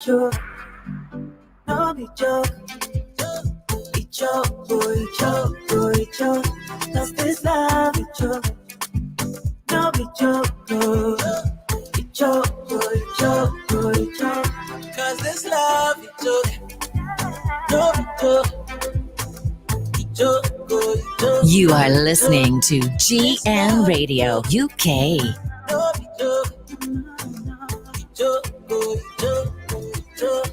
joke, no be joke. It joke, boy, joke, boy, joke. Cause this love, it joke, no be joke, oh. It joke, boy, joke, boy, joke. Cause this love, it joke, no be joke. It joke, boy, joke. You are listening to GN Radio UK. No be joke. It joke, boy, joke, boy, joke.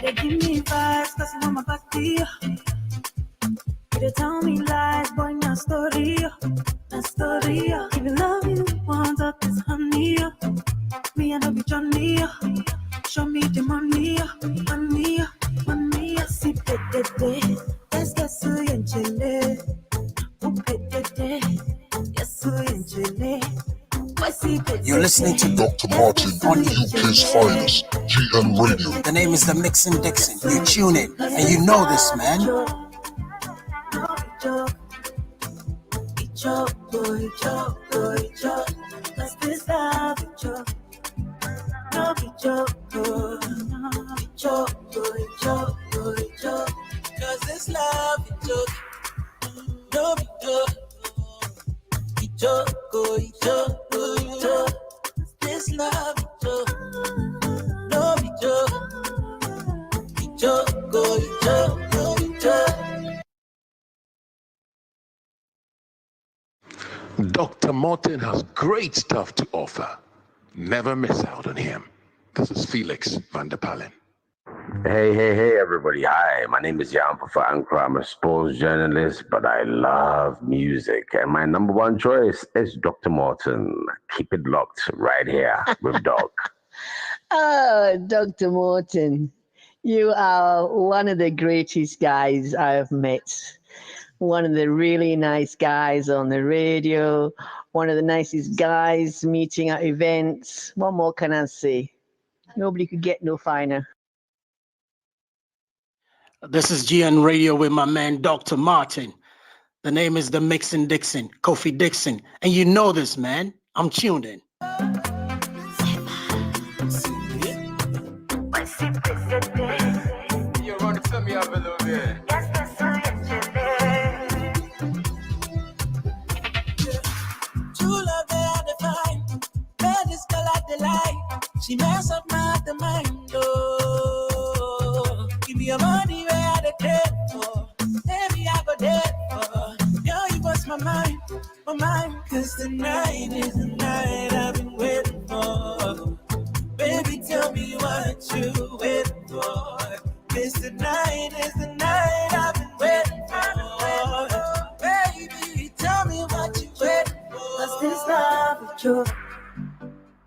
They give me vibes, cause you want my body. They tell me lies, boy, my story. My story. If you love you, want up this honey. Me, I know be Johnny. Show me the money. Money, money. See, baby. Let's get so enjoy. Yes, so enjoy. You're listening to Dr. Martin on UK's finest, GN Radio. The name is the Mixin' Dixon. You tune in, and you know this, man. Cause this love is joke, no be joke. This love is joke, no be joke. Dr. Morton has great stuff to offer. Never miss out on him. This is Felix van der Palen. Hey, everybody. Hi, my name is Jan Anchor. I'm a sports journalist, but I love music. And my number one choice is Dr. Morton. Keep it locked right here with Doc. Oh, Dr. Morton, you are one of the greatest guys I have met. One of the really nice guys on the radio. One of the nicest guys meeting at events. What more can I say? Nobody could get no finer. This is GN Radio with my man, Dr. Martin. The name is the Mixin' Dixon, Kofi Dixon. And you know this, man. I'm tuned in. You want to turn me up a little bit? True love, they are defined. Where this girl at the light. She mess up my mind, oh. Give me your money where I the dead for. Baby, I go dead for. Yo, you bust my mind. Cause tonight is the night I've been waiting for. Baby, tell me what you waiting for. This tonight is the night I've been waiting for. Baby, tell me what you waiting for. Cause this love is joke,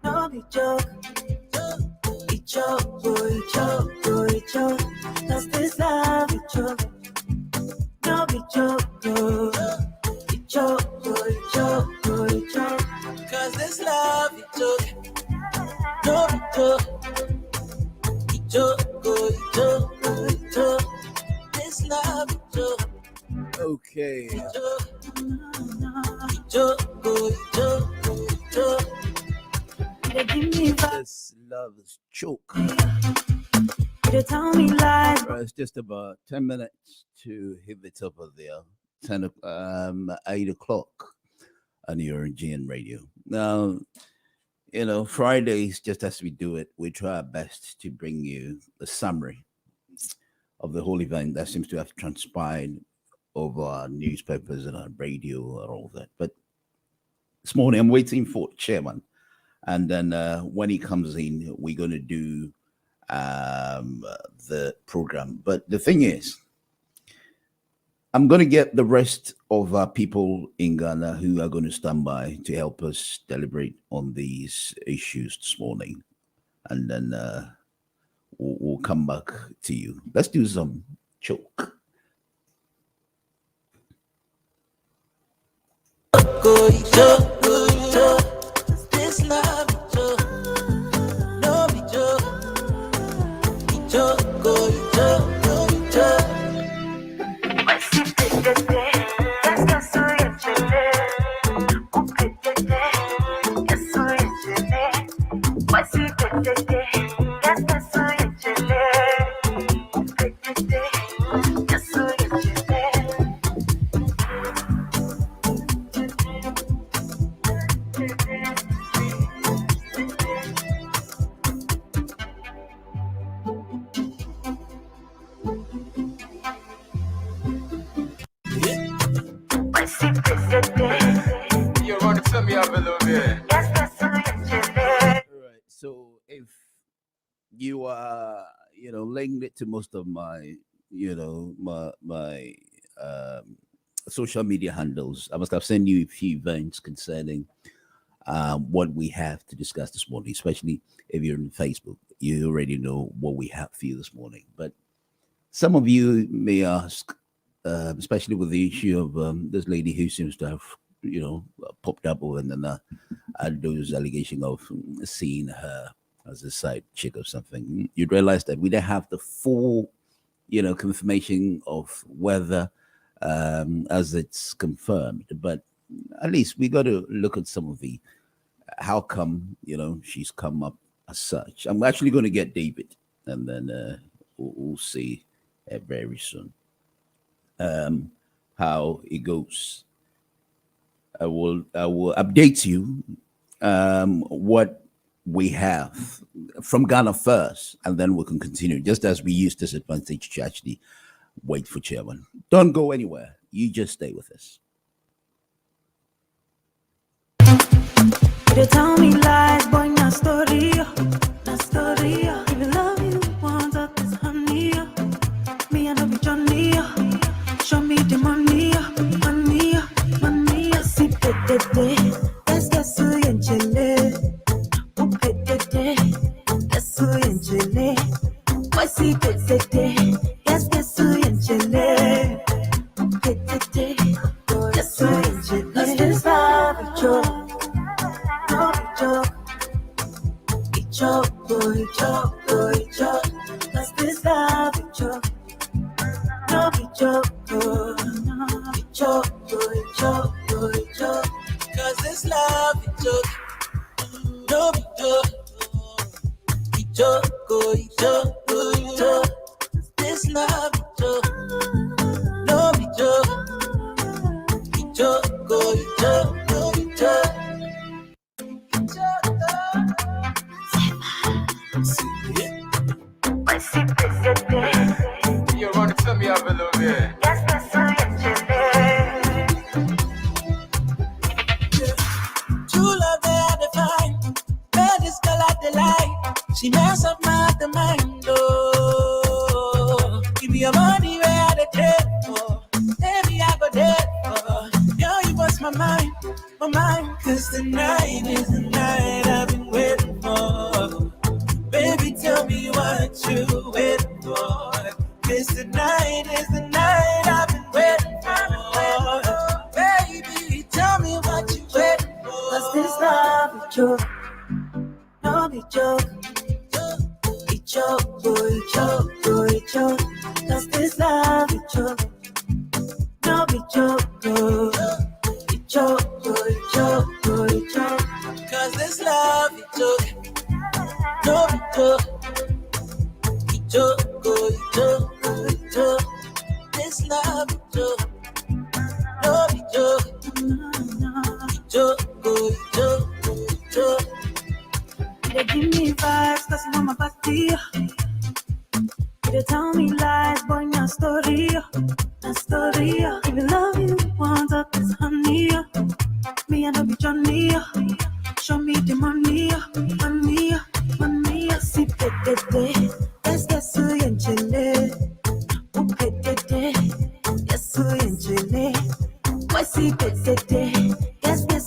no be joke. It joke, boy, joke, boy, joke. Cause this love is joke, no be joke, oh. It joke, boy, joke, boy, joke. Cause this love is joke, no be joke. It joke, boy, joke, boy, joke. This love is joke. Okay. This love is choke. They tell me lies. It's just about 10 minutes to hit the top of the 8 o'clock on your GN Radio. Now, you know, Fridays, just as we do it, we try our best to bring you a summary of the whole event that seems to have transpired over our newspapers and our radio and all that. But this morning, I'm waiting for Chairman. And then when he comes in, we're going to do the program. But the thing is, I'm going to get the rest of our people in Ghana who are going to stand by to help us deliberate on these issues this morning. And then we'll come back to you. Let's do some choke. This love is joke, no be joke. It joke, go, it joke, no be joke. Yes, you linked it to most of my my social media handles. I must have sent you a few events concerning what we have to discuss this morning, especially if you're on Facebook. You already know what we have for you this morning. But some of you may ask, especially with the issue of this lady who seems to have, popped up with those allegations of seeing her as a side chick or something. You'd realize that we don't have the full, confirmation of whether, as it's confirmed, but at least we got to look at some of the how come she's come up as such. I'm actually going to get David, and then we'll see very soon how it goes. I will update you what we have from Ghana first, and then we can continue. Just as we use this advantage to actually wait for chairman. Don't go anywhere. You just stay with us. They tell me lies, boy, na story. If you love you, want up this honey. Me and be Johnny. Show me the money. See, that's so in Chile. That's so in Chile. Why see, yes, so in Chile. That's so in Chile. Cause this love is joke. Cause this love is joke. No be joke. Cause this love is joke. No be joke. This love is joke. No be joke. You want to tell me up a little bit? True love, they are defined. Where this girl at the light, she mess up my mind. Oh, give me your money where I the trade for. Baby, I go dead for. Yo, you bust my mind. Cause tonight is the night I've been waiting for. Baby, tell me what you waiting for. Cause tonight is the night I've been waiting for. Baby, tell me what you waiting for. Cause this love is joke. No be joke. It joke. Cause this love is joke. No be joke. It joke. Cause this love is joke. No be joke. It joke. This love is joke. No be joke. It joke. They give me vibes, cause you want my body. They tell me lies, boy, na story. If you love you, want up this honey. Me and be Johnny. Show me the money. See, that's so in Chile. Yes, so in Chile. Why see, yes,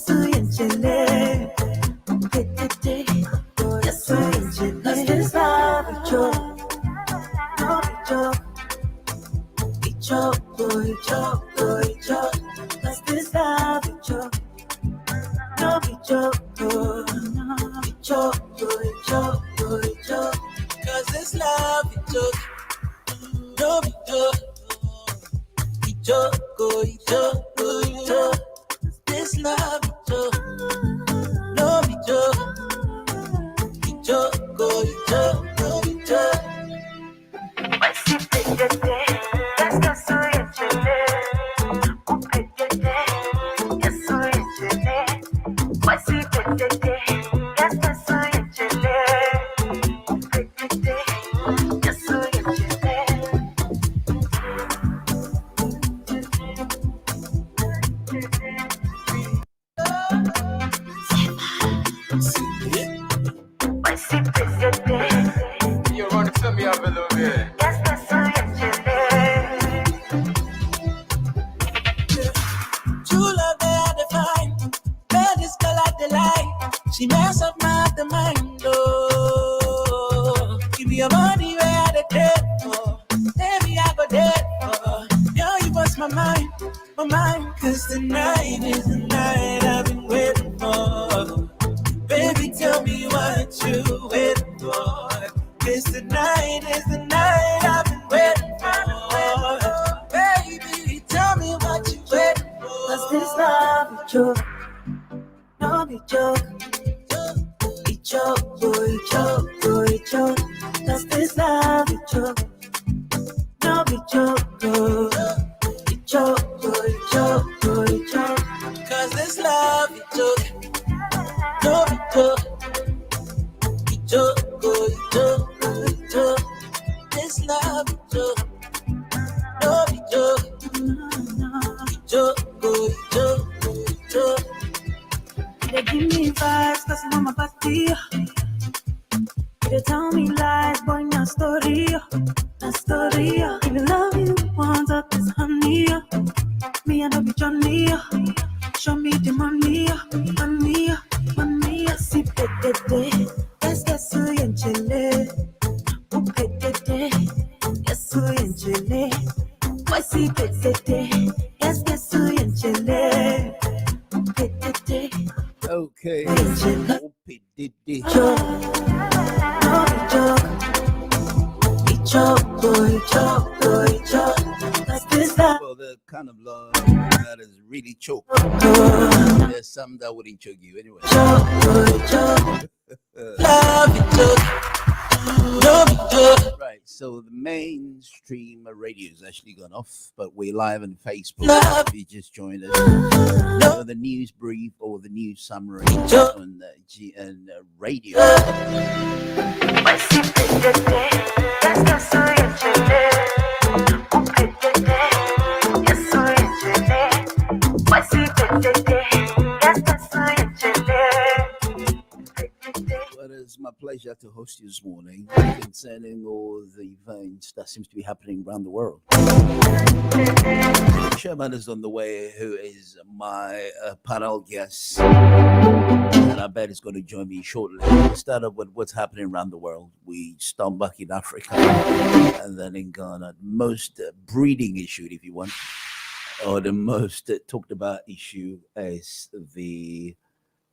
so in Chile. Yes, so in Chile. Cause this love is joke. No be joke. It joke. Cause this love is joke. No be joke. It joke. Cause this love is joke. No be joke. It joke. This love is joke. No be joke. It joke. Why see that's so in Chile. Yes, so in Chile. Why see that's so in Chile. Yes, so in Chile. Why see your money where I the trade for. Baby, I go dead for. Yo, you bust my mind, my mind. Cause tonight is the night I've been waiting for. Baby, tell me what you waiting for. Cause tonight is the night I've been waiting for. Baby, tell me what you waiting for. Cause this love is joke, no be joke. It joke, boy, it joke, boy, it joke. Cause this love is joke, no be joke, boy. It joke, boy, it joke, boy, it joke. Cause this love is joke, no be joke. It joke, boy, it joke, boy, it joke. This love is joke, no be joke. It joke, boy, it joke, boy, it joke. They give me vibes, cause I'm on my body. They tell me lies, boy, not story. Not story. If you love you, want up this honey. Me, I know be Johnny. Show me the money. Money, money. See, pete. Yes, yes, so yen chile. Oh, pete. Yes, so yen chile. Why see, pete. Yes, yes, so yen chile. Okay. Well, the kind of love that is really choke. There's some that wouldn't choke you anyway. Right, so the mainstream radio has actually gone off, but we're live on Facebook. If you just joined us, so the news brief or the news summary on GN radio. Well, it's my pleasure to host you this morning concerning all the events that seems to be happening around the world. Sherman is on the way, who is my panel guest, and I bet he's going to join me shortly. We'll start off with what's happening around the world. We start back in Africa and then in Ghana. Most breeding issue, if you want, or the most talked about issue is the,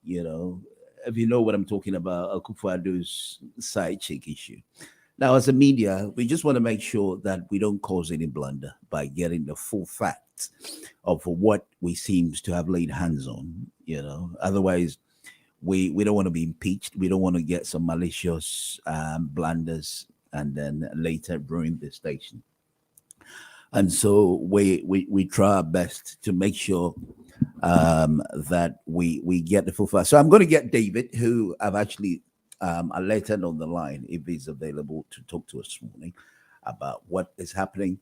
if you know what I'm talking about, AKUFU's side chick issue. Now, as a media, we just want to make sure that we don't cause any blunder by getting the full facts of what we seems to have laid hands on. Otherwise, we don't want to be impeached. We don't want to get some malicious blunders and then later ruin the station. And so we try our best to make sure that we get the full facts. So I'm going to get David, who I've actually alerted on the line, if he's available to talk to us this morning about what is happening,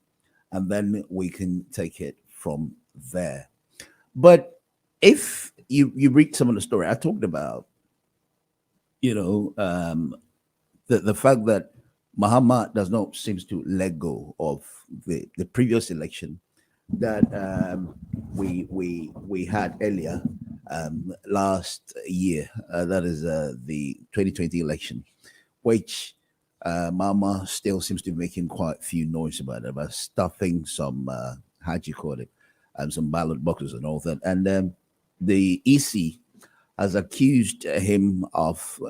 and then we can take it from there. But if you read some of the story, I talked about, the fact that Mahama does not seem to let go of the previous election that we had earlier last year. That is the 2020 election, which Mama still seems to be making quite a few noise about stuffing some, how do you call it, some ballot boxes and all that. And the EC has accused him of,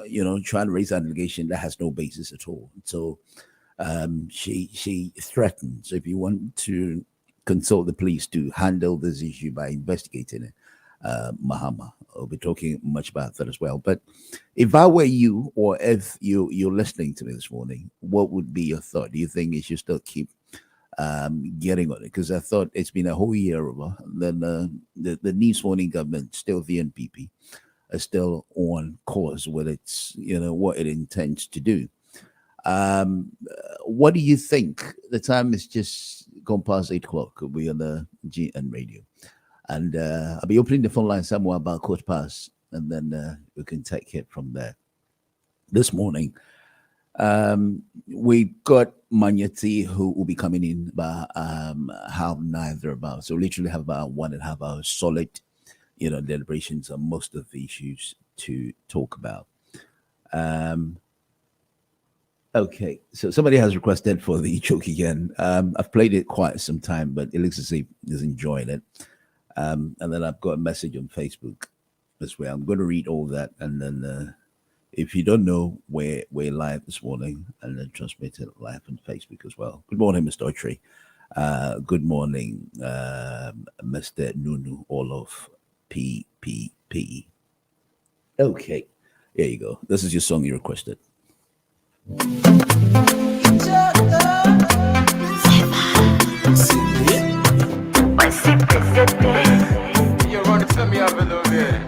trying to raise an allegation that has no basis at all. So she threatened. So if you want to consult the police to handle this issue by investigating it, Mahama, I'll be talking much about that as well. But if I were you, or if you're listening to me this morning, what would be your thought? Do you think it should still keep getting on it? Because I thought it's been a whole year over. Then the new sworn-in government, still the NPP, is still on course with its, what it intends to do. What do you think? The time is just gone past 8 o'clock. We'll be on the GN radio. And I'll be opening the phone line somewhere about 15:15, and then we can take it from there. This morning, we got Manyati, who will be coming in about 9:30 thereabouts. So literally have about 1.5 hours solid, deliberations on most of the issues to talk about. Okay, so somebody has requested for the choke again. I've played it quite some time, but it looks as if he's enjoying it. And then I've got a message on Facebook this way. I'm going to read all that, and then if you don't know, we're live this morning, and then transmitted live on Facebook as well. Good morning, Mr. Otri. Good morning, Mr. Nunu Olof PPP. Okay, here you go. This is your song you requested. You want to tell me I belong here?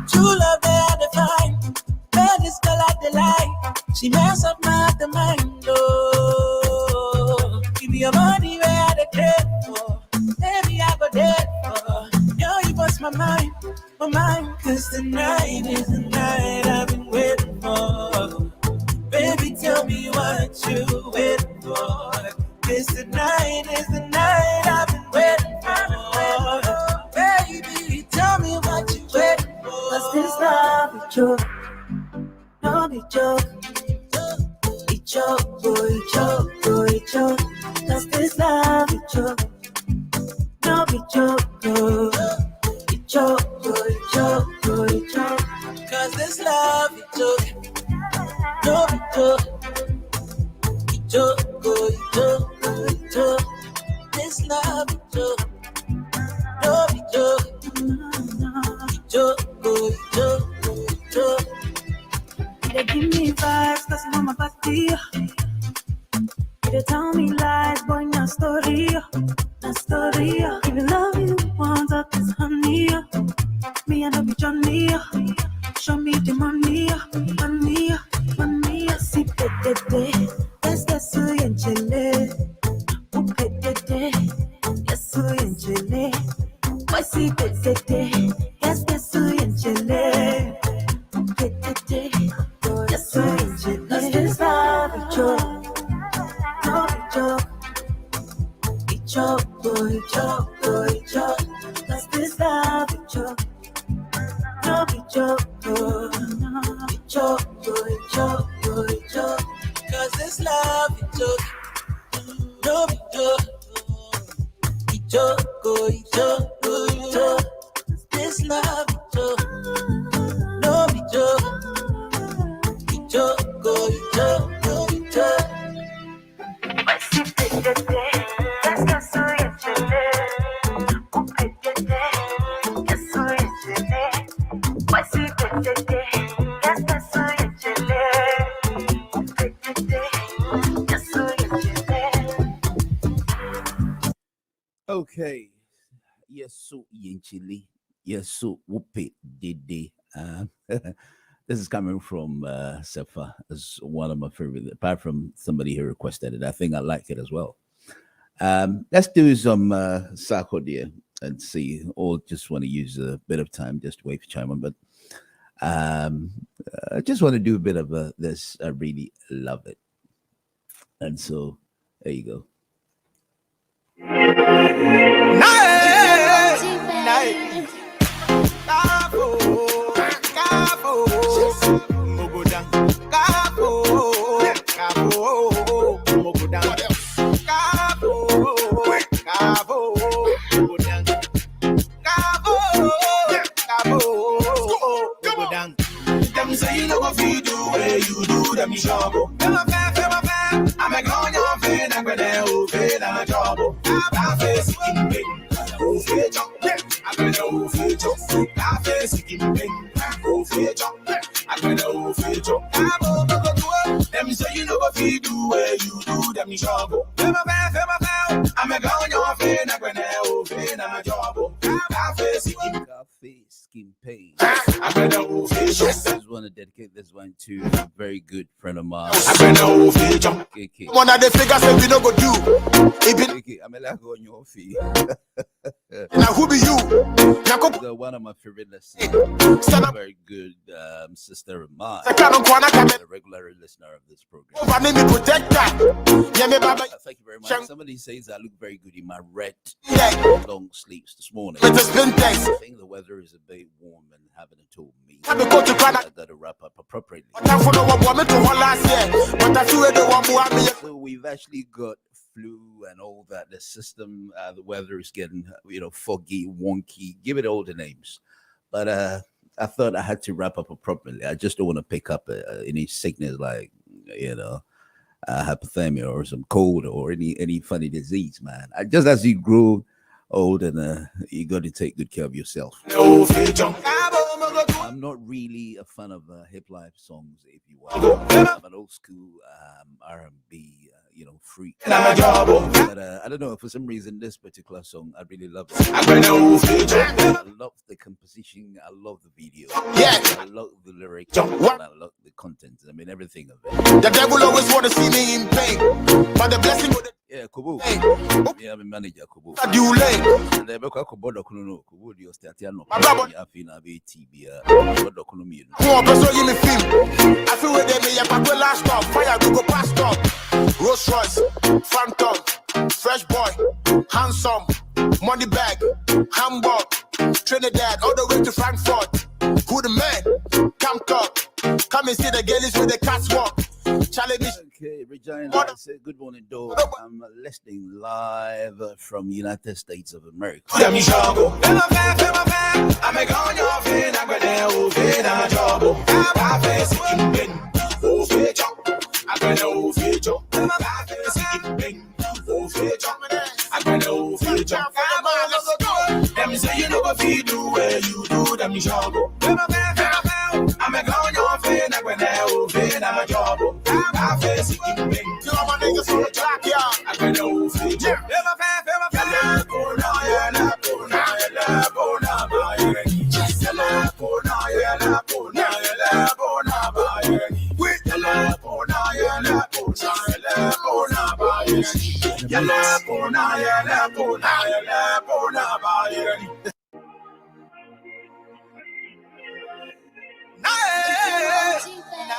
True love, they are defined. Where this girl at the light, she mess up my mind. Oh, give me your money where I the trade for. Baby, I go dead for. Yo, you bust my mind. Cause tonight is the night I've been waiting for. Baby, tell me what you waiting for. Cause tonight is the night I've been waiting for. Baby, tell me what you waiting for. Cause this love is joke, no be joke. It joke, boy, joke, boy, joke. Cause this love is joke, no be joke, oh. Joke, boy, joke, boy, joke. Cause this love is joke, no be joke. Joke, boy, joke, boy, joke. This love is joke, no be joke. Joke, boy, joke, boy, joke. They give me vibes, cause I'm on my body. They tell me lies, boy, na story. Na story. If you love you, want up this honey. Me and be Johnny. Show me the money. Money, money. See, that's so enchile. Yes, so enchile. Why see, yes, so enchile. Yes, so enchile. Cause this love is joke. No joke. It joke, boy, joke, boy, joke. Cause this love is joke. No be joke, boy. It joke, boy, joke, boy, joke. Cause this love is joke, no be joke. It joke, boy, joke, boy, joke. This love is joke, no be joke. It joke, boy, joke, boy, joke. Okay. Yes, so Yenchili. Yes, so whoopie dede. This is coming from Sefa. It's one of my favorite, apart from somebody who requested it. I think I like it as well. Let's do some Sako dear and see. Or just want to use a bit of time just to wait for Chima. But I just want to do a bit of this. I really love it. And so there you go. Them say you know what you do, where you do them trouble. I'm a going on fair, I'm gonna fail on a trouble. I'm facing pain, oh fair jump. I'm gonna fair jump. I'm facing pain, oh fair jump. I'm gonna fair jump. Them say you know what you do, where you do them trouble. I'm a going on fair, I'm gonna fail on a trouble. I'm facing Skin pain. I'm gonna fair jump. want to dedicate this one to a very good friend of mine. KK. One of the figures that we no go do. KK, I'm like on your feet. Now who be you? One of my favorite listeners. Very good sister of mine. A regular listener of this program. Thank you very much. Somebody says I look very good in my red long sleeves this morning. I think the weather is a bit warm and haven't told me. I gotta wrap up appropriately. So we've actually got flu and all that. The system, the weather is getting foggy, wonky. Give it all the names. But I thought I had to wrap up appropriately. I just don't want to pick up any sickness like hypothermia or some cold or any funny disease, man. Just as you grow old and you got to take good care of yourself. I'm not really a fan of hip life songs, if you will. I'm an old school R&B, freak. But I don't know, for some reason, this particular song, I really love it. I love the composition. I love the video. I love the lyrics. I love the content. I mean, everything of it. The devil always want to see me in pain, but the blessing would. Yeah, Kubu. Yeah, I'm a manager, Kubu. And you late. And the Beka Kubu, Kubu, the Ostatiano. My brother. I feel a BTB. Who are person in the film? I feel with them, yeah, but last stop. Fire, we go past stop. Rolls Royce, Phantom, Fresh Boy, Handsome, Money Bag, Hamburg, Trinidad, all the way to Frankfurt. Who the man? Come talk. Come and see the girlies with the catwalk. Okay, Regina, I say good morning, dog. I'm listening live from United States of America. Them say you know what you do where you do them job. I'm a going on fin, I'm a job. I face it in me. You know my niggas on the track, yeah. I'm gonna feed you.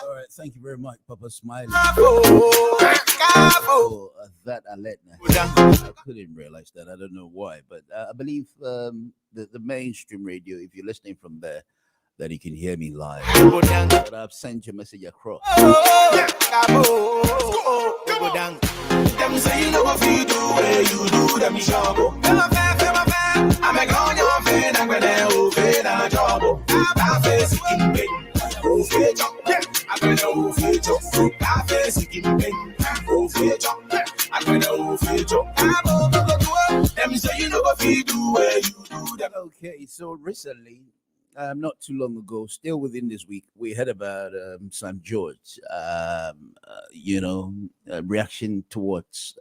All right, thank you very much, Papa Smiley. That I couldn't realize that. I don't know why, but I believe the mainstream radio, if you're listening from there, that you can hear me live. But I've sent your message across. Them say you know what you do where you do them job. I'm a going on fin, I'm gonna open a job. I face it in me. I'm gonna feed you. I face it in pain. I'm gonna feed you. Them say you know what you do where you do them. Okay, so recently, not too long ago, still within this week, we heard about St. George, reaction towards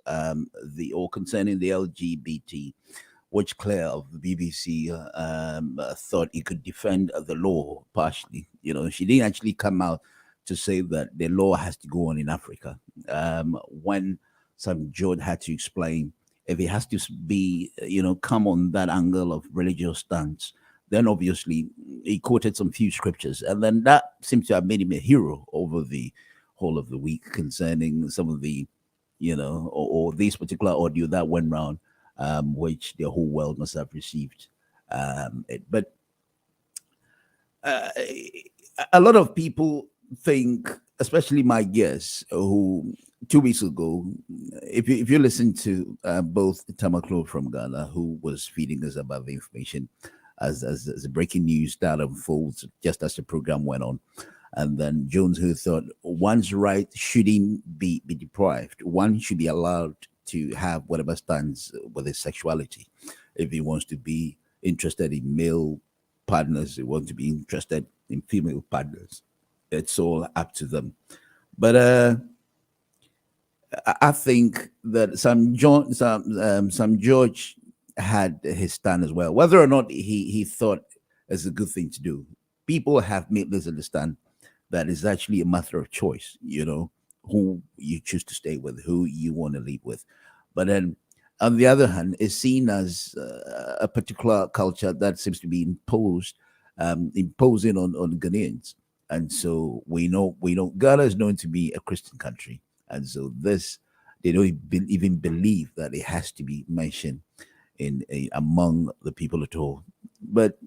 concerning the LGBT, which Claire of the BBC thought he could defend the law partially. She didn't actually come out to say that the law has to go on in Africa. When St. George had to explain if it has to be, come on that angle of religious stance, then obviously he quoted some few scriptures, and then that seems to have made him a hero over the whole of the week concerning some of the, or this particular audio that went round, which the whole world must have received. But a lot of people think, especially my guests, who 2 weeks ago, if you listen to both TAMAKLOE from Ghana, who was feeding us about the information as the breaking news that unfolds just as the program went on, and then Jones, who thought one's right shouldn't be deprived, one should be allowed to have whatever stands with his sexuality. If he wants to be interested in male partners, he wants to be interested in female partners, it's all up to them. But I think that some George had his stand as well, whether or not he thought it's a good thing to do. People have made this understand that is actually a matter of choice, who you choose to stay with, who you want to live with. But then, on the other hand, is seen as a particular culture that seems to be imposing on Ghanaians. And so we know Ghana is known to be a Christian country. And so they don't even believe that it has to be mentioned among the people at all. But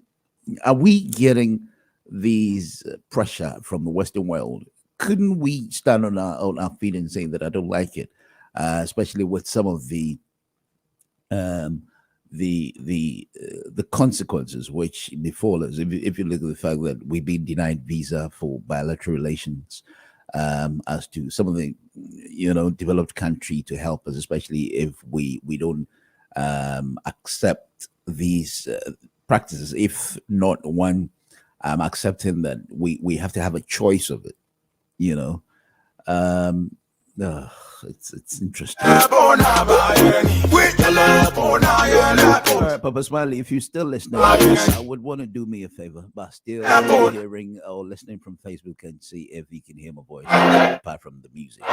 are we getting these pressure from the Western world? Couldn't we stand on our feet and say that I don't like it, especially with some of the consequences which befall us? If you look at the fact that we've been denied visa for bilateral relations, as to some of the developed country to help us, especially if we don't accept these practices, if not one accepting that we have to have a choice of it, it's interesting. All right, Papa Smiley, if you're still listening, I would want to do me a favor by still hearing or listening from Facebook and see if you can hear my voice apart from the music.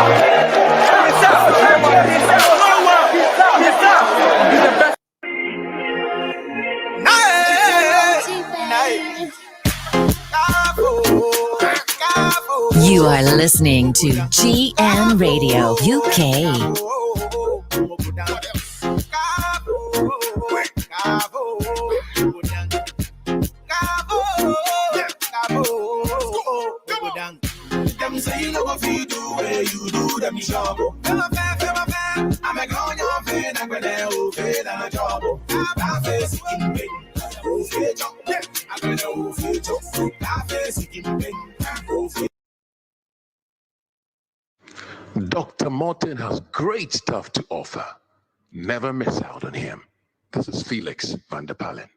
You are listening to GN Radio UK. Them say you know if you do what you do, them trouble. I'm a gun, you're paying, I'm gonna pay that trouble. I'm facing pain. I'm gonna Dr. Morton has great stuff to offer. Never miss out on him. This is Felix van der Palen.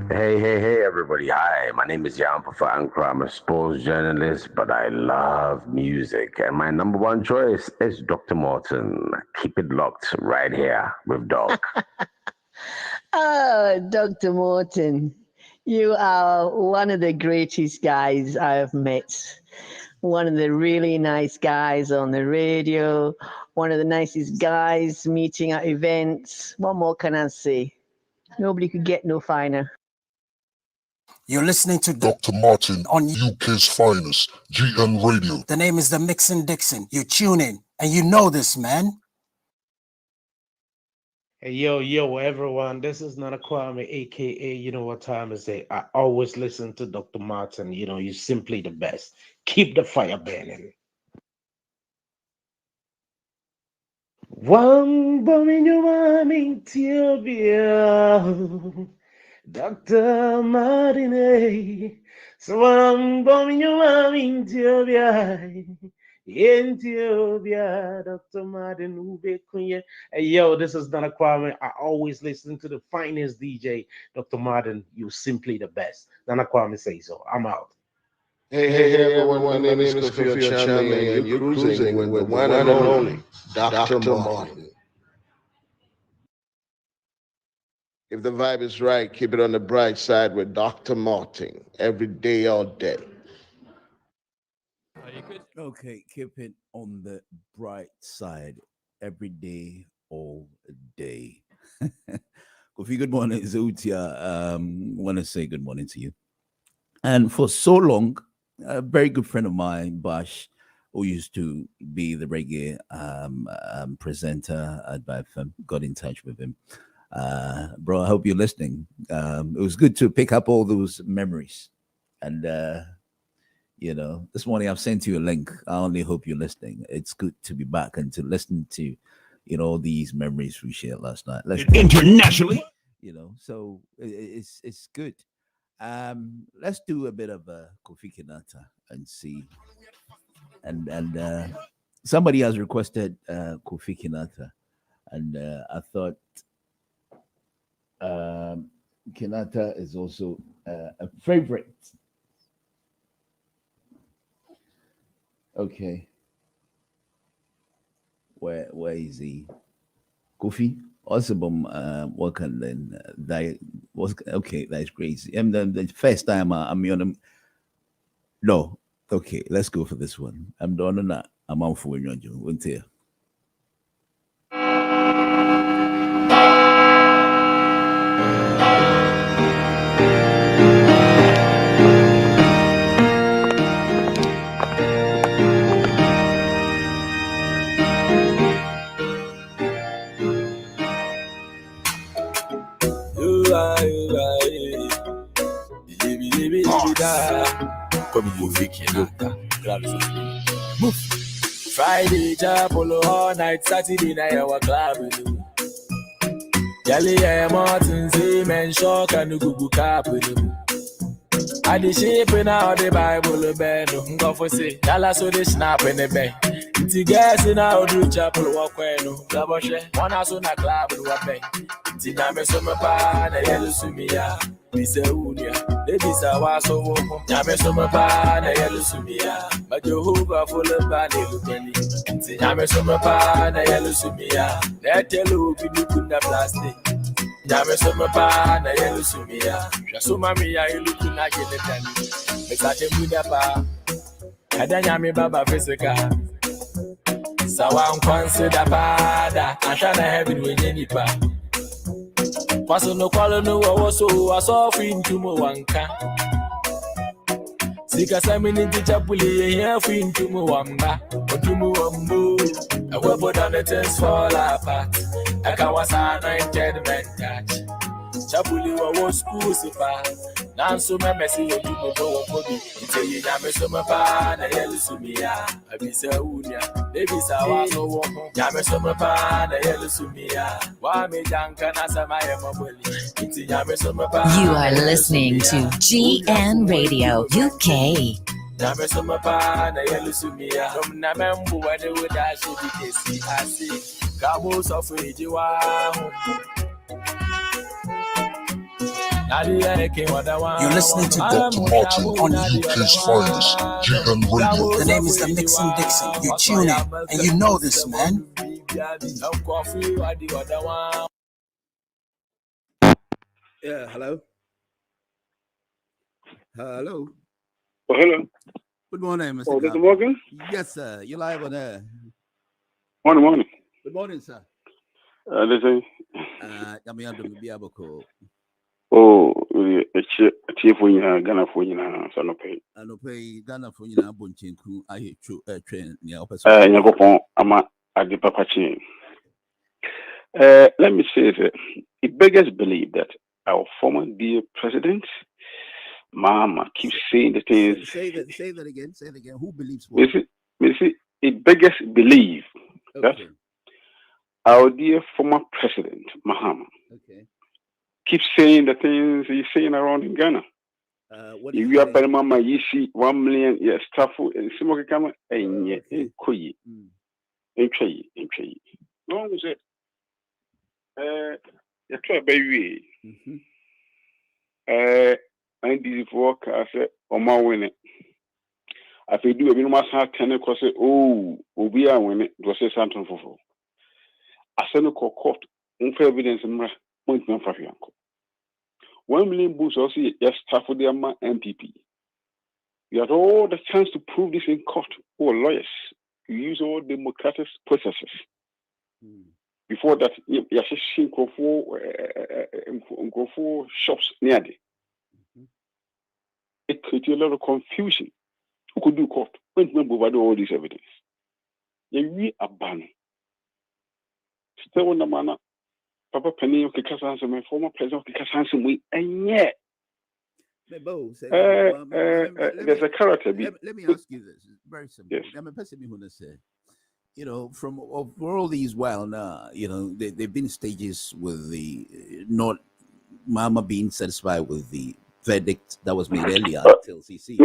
Hey, everybody. Hi, my name is Jan Pafa. I'm a sports journalist, but I love music. And my number one choice is Dr. Morton. Keep it locked right here with Doc. Oh, Dr. Morton, you are one of the greatest guys I have met. One of the really nice guys on the radio, one of the nicest guys meeting at events. What more can I say? Nobody could get no finer. You're listening to Dr. Martin on UK's finest, GN Radio. The name is the Mixin Dixon. You tune in, and you know this, man. Hey, yo, everyone. This is Nana Kwame, a.k.a. You know what time is it? I always listen to Dr. Martin. You're simply the best. Keep the fire burning. One bomb in your mommy, Ethiopia. Dr. Martin, so one bomb in your mommy, Ethiopia. Ethiopia, Dr. Martin, Ube Kunye. Hey, yo, this is Nana Kwame. I always listen to the finest DJ, Dr. Martin. You're simply the best. Nana Kwame say so. I'm out. Hey, everyone. My name is Kofi Chame, and you're cruising with the one and only Dr. Morton. If the vibe is right, keep it on the bright side with Dr. Morton every day, all day. Okay, keep it on the bright side every day, all day. Kofi, good morning. Zoutia, want to say good morning to you. And for so long, a very good friend of mine, Bash, who used to be the reggae presenter at BFM, got in touch with him. Bro, I hope you're listening. It was good to pick up all those memories. And, this morning I've sent you a link. I only hope you're listening. It's good to be back and to listen to, all these memories we shared last night. Internationally, so it's good. Let's do a bit of Kofi Kinata and see. And somebody has requested Kofi Kinata, and I thought Kinata is also a favorite. Okay. Where is he? Kofi? Awesome. Welcome then. That was okay. That's crazy. And then the first time I'm on him. No. Okay, let's go for this one. I'm done on that. I'm on for you. Won't you? Friday, Chapolo, all night, Saturday night, our club. Yali, Morton, say, men, shock, and Google cap. I the shape in all the Bible, bed, go for say, Dallas, so they snap in the bed. It's gas in our do chapel, walk when, Laboshe, one house on a club, do a bed. Tiname summer pan, a yellow sumia, Missa Unia, ladies are was so warm. Yame summer pan, a yellow sumia, but your hoover full of body, Lupenny. Tiname summer pan, a yellow sumia, that yellow be looking at plastic. Yame summer pan, a yellow sumia, Yasuma mia, you looking at the penny. It's such a good apa, Kadanyami Baba physical. Sawan consider pada, I shall have it with any pa. Paso no kwalo no waso aso fin tumo wanka. Sika samini tichapuli here fin tumo wamba. Otumo wambo. A webo down the things fall apart. I can was an entertainment catch. Chapuli wa school sipa. Nanso me messy otumo go wakobi. Ite ye nyame so me pa na yelu sumia. Abisa unia. Baby sawa so woko. Nyame so me pa na yelu sumia. Wa me janka na sama ye mobili. Ite nyame so me pa. You are listening to GN Radio UK. Nyame so me pa na yelu sumia. Dom na membu wa de woda shidi kesi asi. Kabo so friji wa. You're listening to Dr. Morton on UK's finest, GN Radio. The name is the Mixing Dixon. You tune in, and you know this, man. Yeah, hello. Hello. Oh, hello. Good morning, Mr. Oh, Mr. Morgan? Yes, sir. You're live on air. Morning. Good morning, sir. Listen. Oh, chief for you, Ghana for you, son of pay. I don't pay Ghana for you, Bunchinku. I hate train near Yapon, Ama at the Papa chain. Let me say that it beggars believe that our former dear president, Mama, keeps saying the things. Say that again. Say it again. Who believes what? It beggars believe that our dear former president, Mahama, keeps saying the things he's saying around in Ghana. If you are Mama, you see 1 million, yes, staff and smoke camera, and yet, in Koyi, in Trey. No one said, you try baby. I did work as a my winning. I feel do a minimum hard 10 because we are winning, it was a Santon for. I send a court, unfair evidence and my point for uncle. 1 million books also yes, staff for the MPP. You had all the chance to prove this in court. Lawyers, you use all democratic processes. Before that, you have go for shops near there. It created a lot of confusion. Who could do court? When remember about all this evidence? You are banned. Still on the manner. Papa Penny of Kikasan, my former president of Kikasan, we and yet. There's a character. Let me ask you this. It's very simple. Yes. I'm a person who will say, from all these while now, they've been stages with the not Mama being satisfied with the verdict that was made earlier till CC.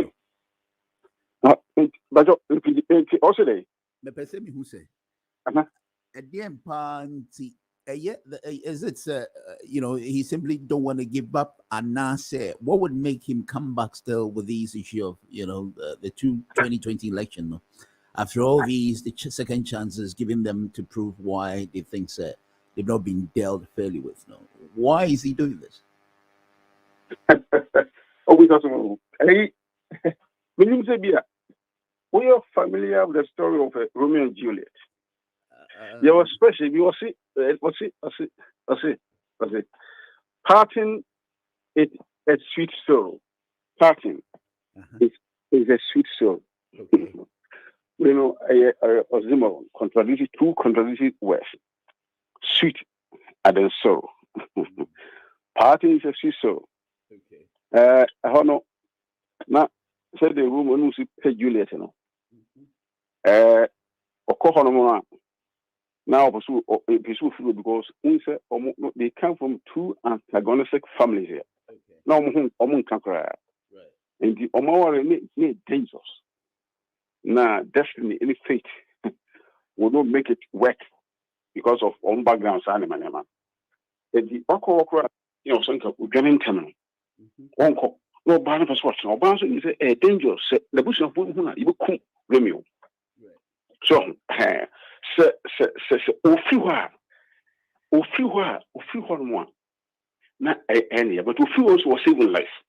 But also, the person who say, at the end, is it he simply don't want to give up and now say what would make him come back still with these issue of the 2020 election after all these the second chances giving them to prove why they think they've not been dealt fairly with. Why is he doing this? We talking about When you say, we are familiar with the story of Romeo and Juliet. There was special, you see, parting is a sweet soul. Parting is a sweet soul. Okay. You know, a contradictory, two contradictory words. Sweet and then soul. Parting is a sweet soul. Okay. I don't know. Now, said the room when you see Juliet, you know. Now, because they come from two antagonistic families here. Okay. Now, and the Omaware made dangerous. Now, destiny, any fate will not make it work because of own background. And the Okra, you know, Sanka, Ganin Terminal. Onko, no Barnabas watching, or Barnes is a dangerous, the bush of Buna, you will cook Romeo. So, Ofiwa, one. Not any, but Ofiwa also was saving life.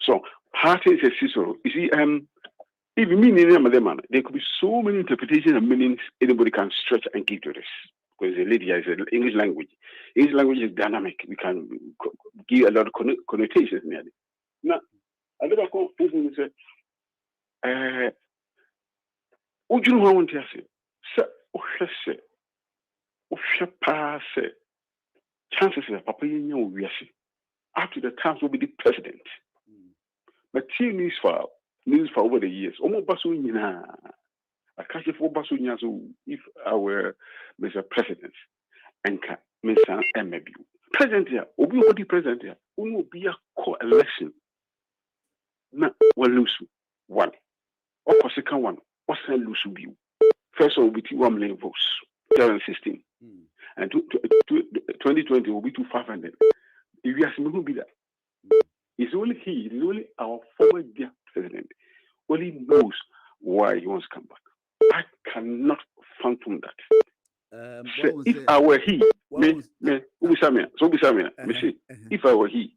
So, party is a Cicero. You see, if you mean in them, there could be so many interpretations and meanings anybody can stretch and give to this. Because the lady is English language. English language is dynamic. We can give a lot of connotations nearly. Now, I never come and say, would you want to say, chances of Papa up to the times will be the president. But news for over the years. Almost Basuina. I catch it for Basuina. So if I were Mr. President and Mr. MAB. President here, Obi Odi president here, who will be a co-election. Now, we'll lose one. Or second one, what's the lose view? First one will be 1 million votes, 2016. And 2020 will be 500. If you ask me, who will be that? It's only he, it's only our former dear president, only knows why he wants to come back. I cannot phantom that. If I were he, if I were he,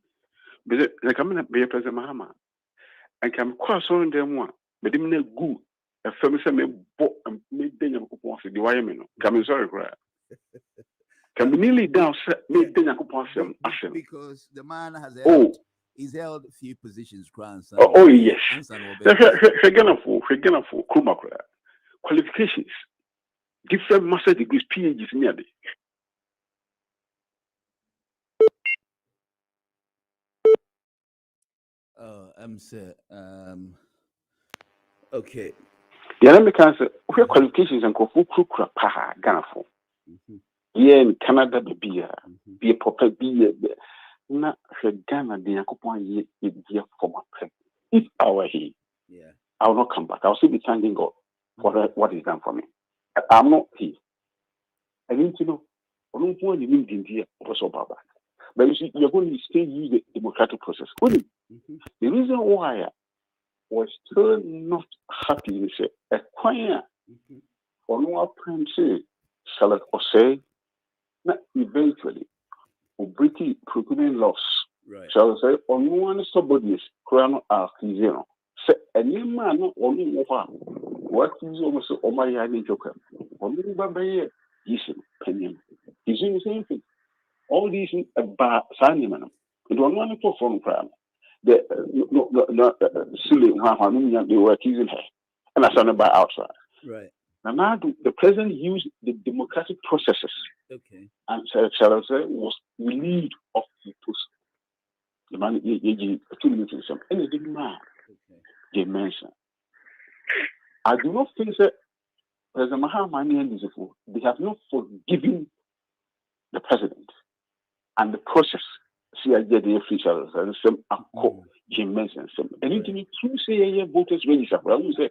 like I'm going to be a President Mahama, I can cross on them one, but they may go a famous book and made them the YMN. Come in, sorry, can be nearly down, made them because the man has he's held a few positions, grandson. Oh yes. Qualifications, different master degrees, PhDs nearly. Oh, I'm saying, okay. The Americans have qualifications and go for Ganafo. Yeah, in Canada, be a proper be not Ghana, the Yakupon year for my president. If I were he, I will not come back. I'll still be thanking God for what he's done for me. I'm not he. I need to know. I don't want to live in here also Baba. But you see, you're going to still use the democratic process. The reason why I was still not happy is a choir for no apprentice, shall I say, not eventually, or British procurement laws, shall I say, on one somebody's crown artisan. Say, any man or no one, what is almost all my idea joker, or no Baba, yes, opinion. He's doing the same thing. All these about signing them. It was one from crime. The silly they were accusing her. And I said about outside. Right. Now the president used the democratic processes. Okay. And shall I say was relieved of the post. The man 2 minutes and it didn't matter. They mentioned. I do not think that President MAHAMA'S they have not forgiven the president. And the process, see, I get the officials and some Jim mentioned some. Anything you say, voters register. I will say,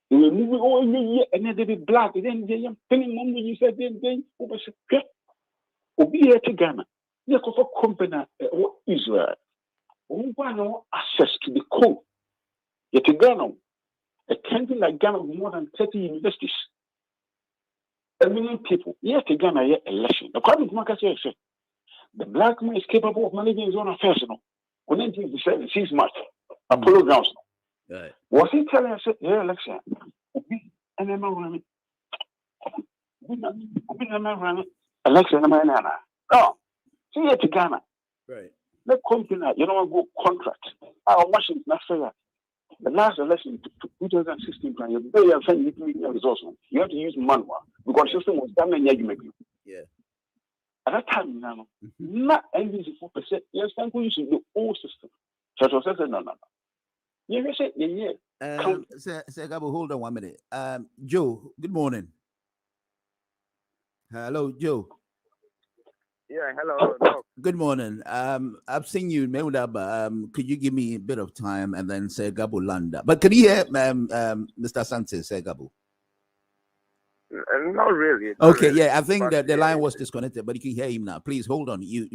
they were moving all year and then they be black. And then they are telling mom when you said, then, Obi here to Ghana. You have a company or Israel. We want no access to the code. Yet to Ghana, a country like Ghana with more than 30 universities. A million people. Yet to Ghana, election. The problem is, Marcus said, the black man is capable of managing his own affairs, you know. 1957, 6 March, Apollo Grounds. Right. Was he telling us, yeah, election? And then running. Election, no. See it to Ghana. Right. The company, you know, go contract. Our machines not fair. The last election, 2016, you have to use manual because the system was done and yeah. At that time, not NBC 4%. Yes, thank you. The old system. So I said, no. You say, Say, Gabo, hold on 1 minute. Joe, good morning. Hello, Joe. Yeah, hello. Doc. Good morning. I've seen you, Meudaba. Could you give me a bit of time and then say Gabo Landa? But can you hear Mr. Sanchez say Gabo? Not really. Okay, yeah, I think that the line was disconnected, but you can hear him now. Please hold on. You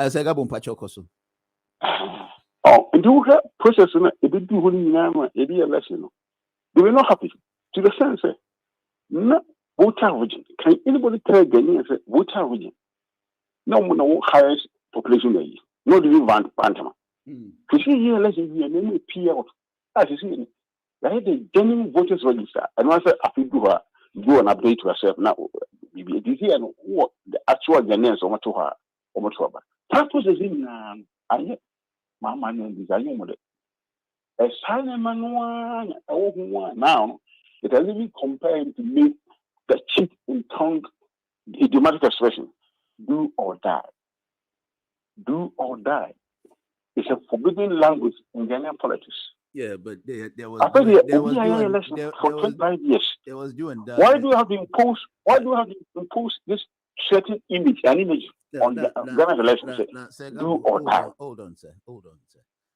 say Gabo Mpachokoso. Oh, and do that process it did do it election. They were not happy to the sense not voter origin. Can anybody tell Ghanaians voter origin? No highest population there is. No even Bantama. To see here election here, then we peer out. As you see, I had the genuine voters register, and I said, I think go and update yourself now. It is here what the actual Ghanaians or what to her or what to her. That was the thing. I my man and desire with it. A silent man now, it has even compared to make the CHIC in tongue idiomatic expression. Do or die. Do or die. It's a forbidden language in Ghanaian politics. Yeah, but there was for 25 years. There was doing that. Why do you have to impose? Why do you have to impose this certain image on Ghana elections? Do or die. Hold on, sir.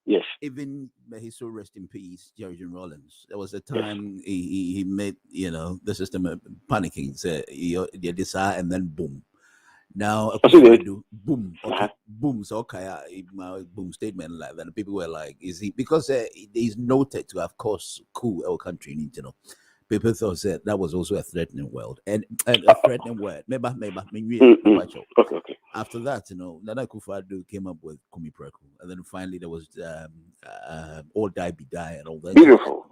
Yes. Even he so rest in peace, Jerry Rollins. There was a time he made the system panicking. Say they decide and then boom. Now do boom, okay, boom. So okay, boom statement like that. People were like, "Is he?" Because he's noted to have caused coup our country. Need to know. People thought that was also a threatening word and a threatening word. Maybe. Okay. After that, Nana AKUFU came up with Kumi Preku, and then finally there was all die be die and all that. Beautiful.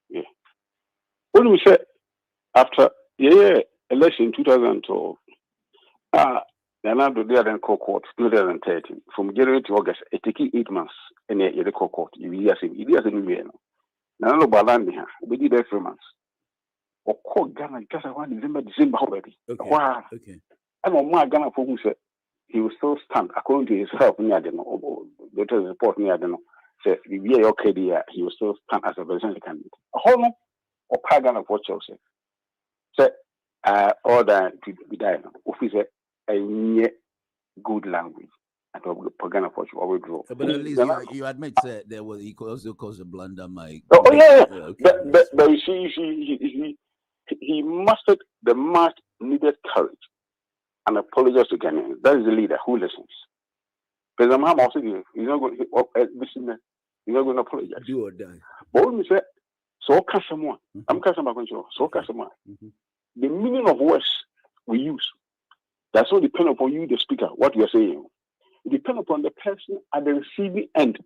Yeah. When we said after election 2012. Then I do the other court 2013. From January to August, it took 8 months. And the court, you hear him. Now, no balance here. We did 3 months. Or court Ghana, just around December already. Wow. Okay. And on my Ghana for who said he will still stand according to himself. Near the doctor's report near the said, he will still stand as a presidential candidate. A whole lot of Ghana for Chelsea. Said, all that to be done. Officer, a good language. But at least you admit that there was he also caused a blunder, Mike. But you see, he mustered the much needed courage and apologized to Ghanaians. That is the leader who listens. President Mahama also he's not going to apologize. Do or die. But when we say so someone, I'm so someone. The meaning of words we use, that's not depend upon you, the speaker, what you are saying. It depends upon the person at the receiving end.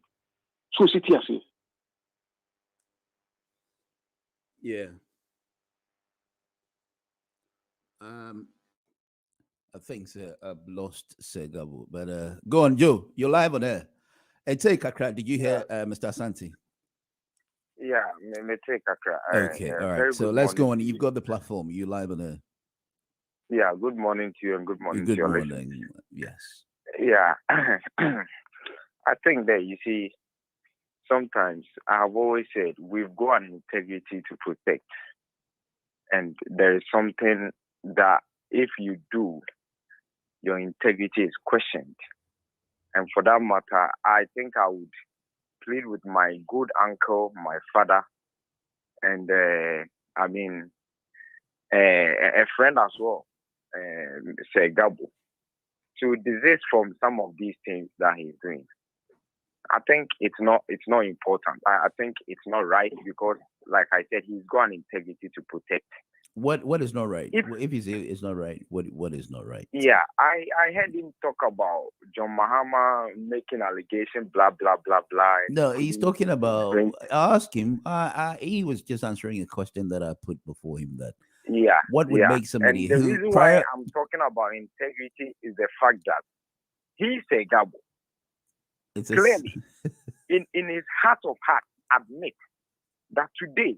So sit here, see. Yeah. I think I've lost Segabo, but go on, Joe. You're live on air. And take Accra. Did you hear Mr. Asante? Yeah, me take Accra. Okay, all right. So let's go on. You've got the platform. You live on air. Yeah. Good morning to you, and good morning to your listeners. Yes. Yeah. I think that you see, sometimes I've always said we've got an integrity to protect, and there is something that if you do, your integrity is questioned. And for that matter, I think I would plead with my good uncle, my father, and a friend as well, Gabo, to desist from some of these things that he's doing. I think it's not important. I think it's not right because, like I said, he's got an integrity to protect. What is not right? If he's it's not right, what is not right? Yeah, I heard him talk about John Mahama making allegation, blah blah blah blah. No, he's talking about. I asked him. He was just answering a question that I put before him. That what would make somebody and the who reason why I'm talking about integrity is the fact that he said Gabo clearly in his heart of heart admit that today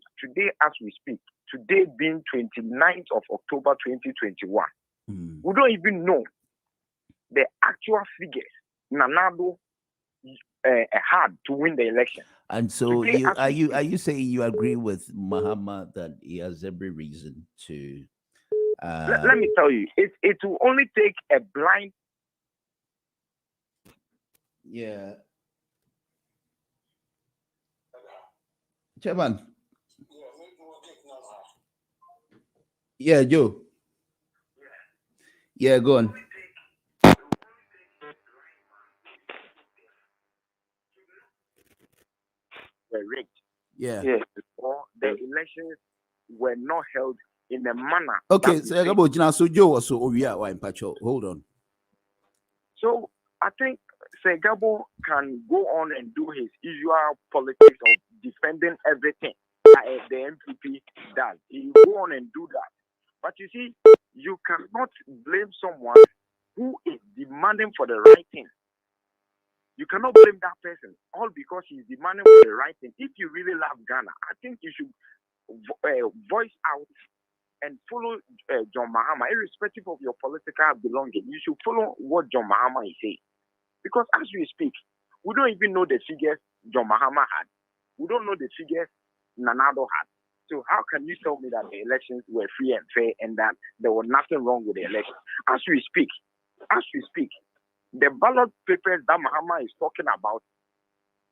as we speak, today being 29th of October 2021, we don't even know the actual figures Nanado had to win the election. And so are you saying you agree with Mahama that he has every reason to let me tell you, it will only take a blind Chairman. Yeah, Joe. Yeah, go on. Were rigged. Yeah. Or the elections were not held in a manner. Okay, so Joe was so hold on. So I think Segabo can go on and do his usual politics of defending everything that the MPP does. He will go on and do that. But you see, you cannot blame someone who is demanding for the right thing. You cannot blame that person all because he's demanding for the right thing. If you really love Ghana, I think you should voice out and follow John Mahama, irrespective of your political belonging. You should follow what John Mahama is saying. Because as we speak, we don't even know the figures John Mahama had. We don't know the figures Nanado had. So how can you tell me that the elections were free and fair and that there was nothing wrong with the elections? As we speak, the ballot papers that Mahama is talking about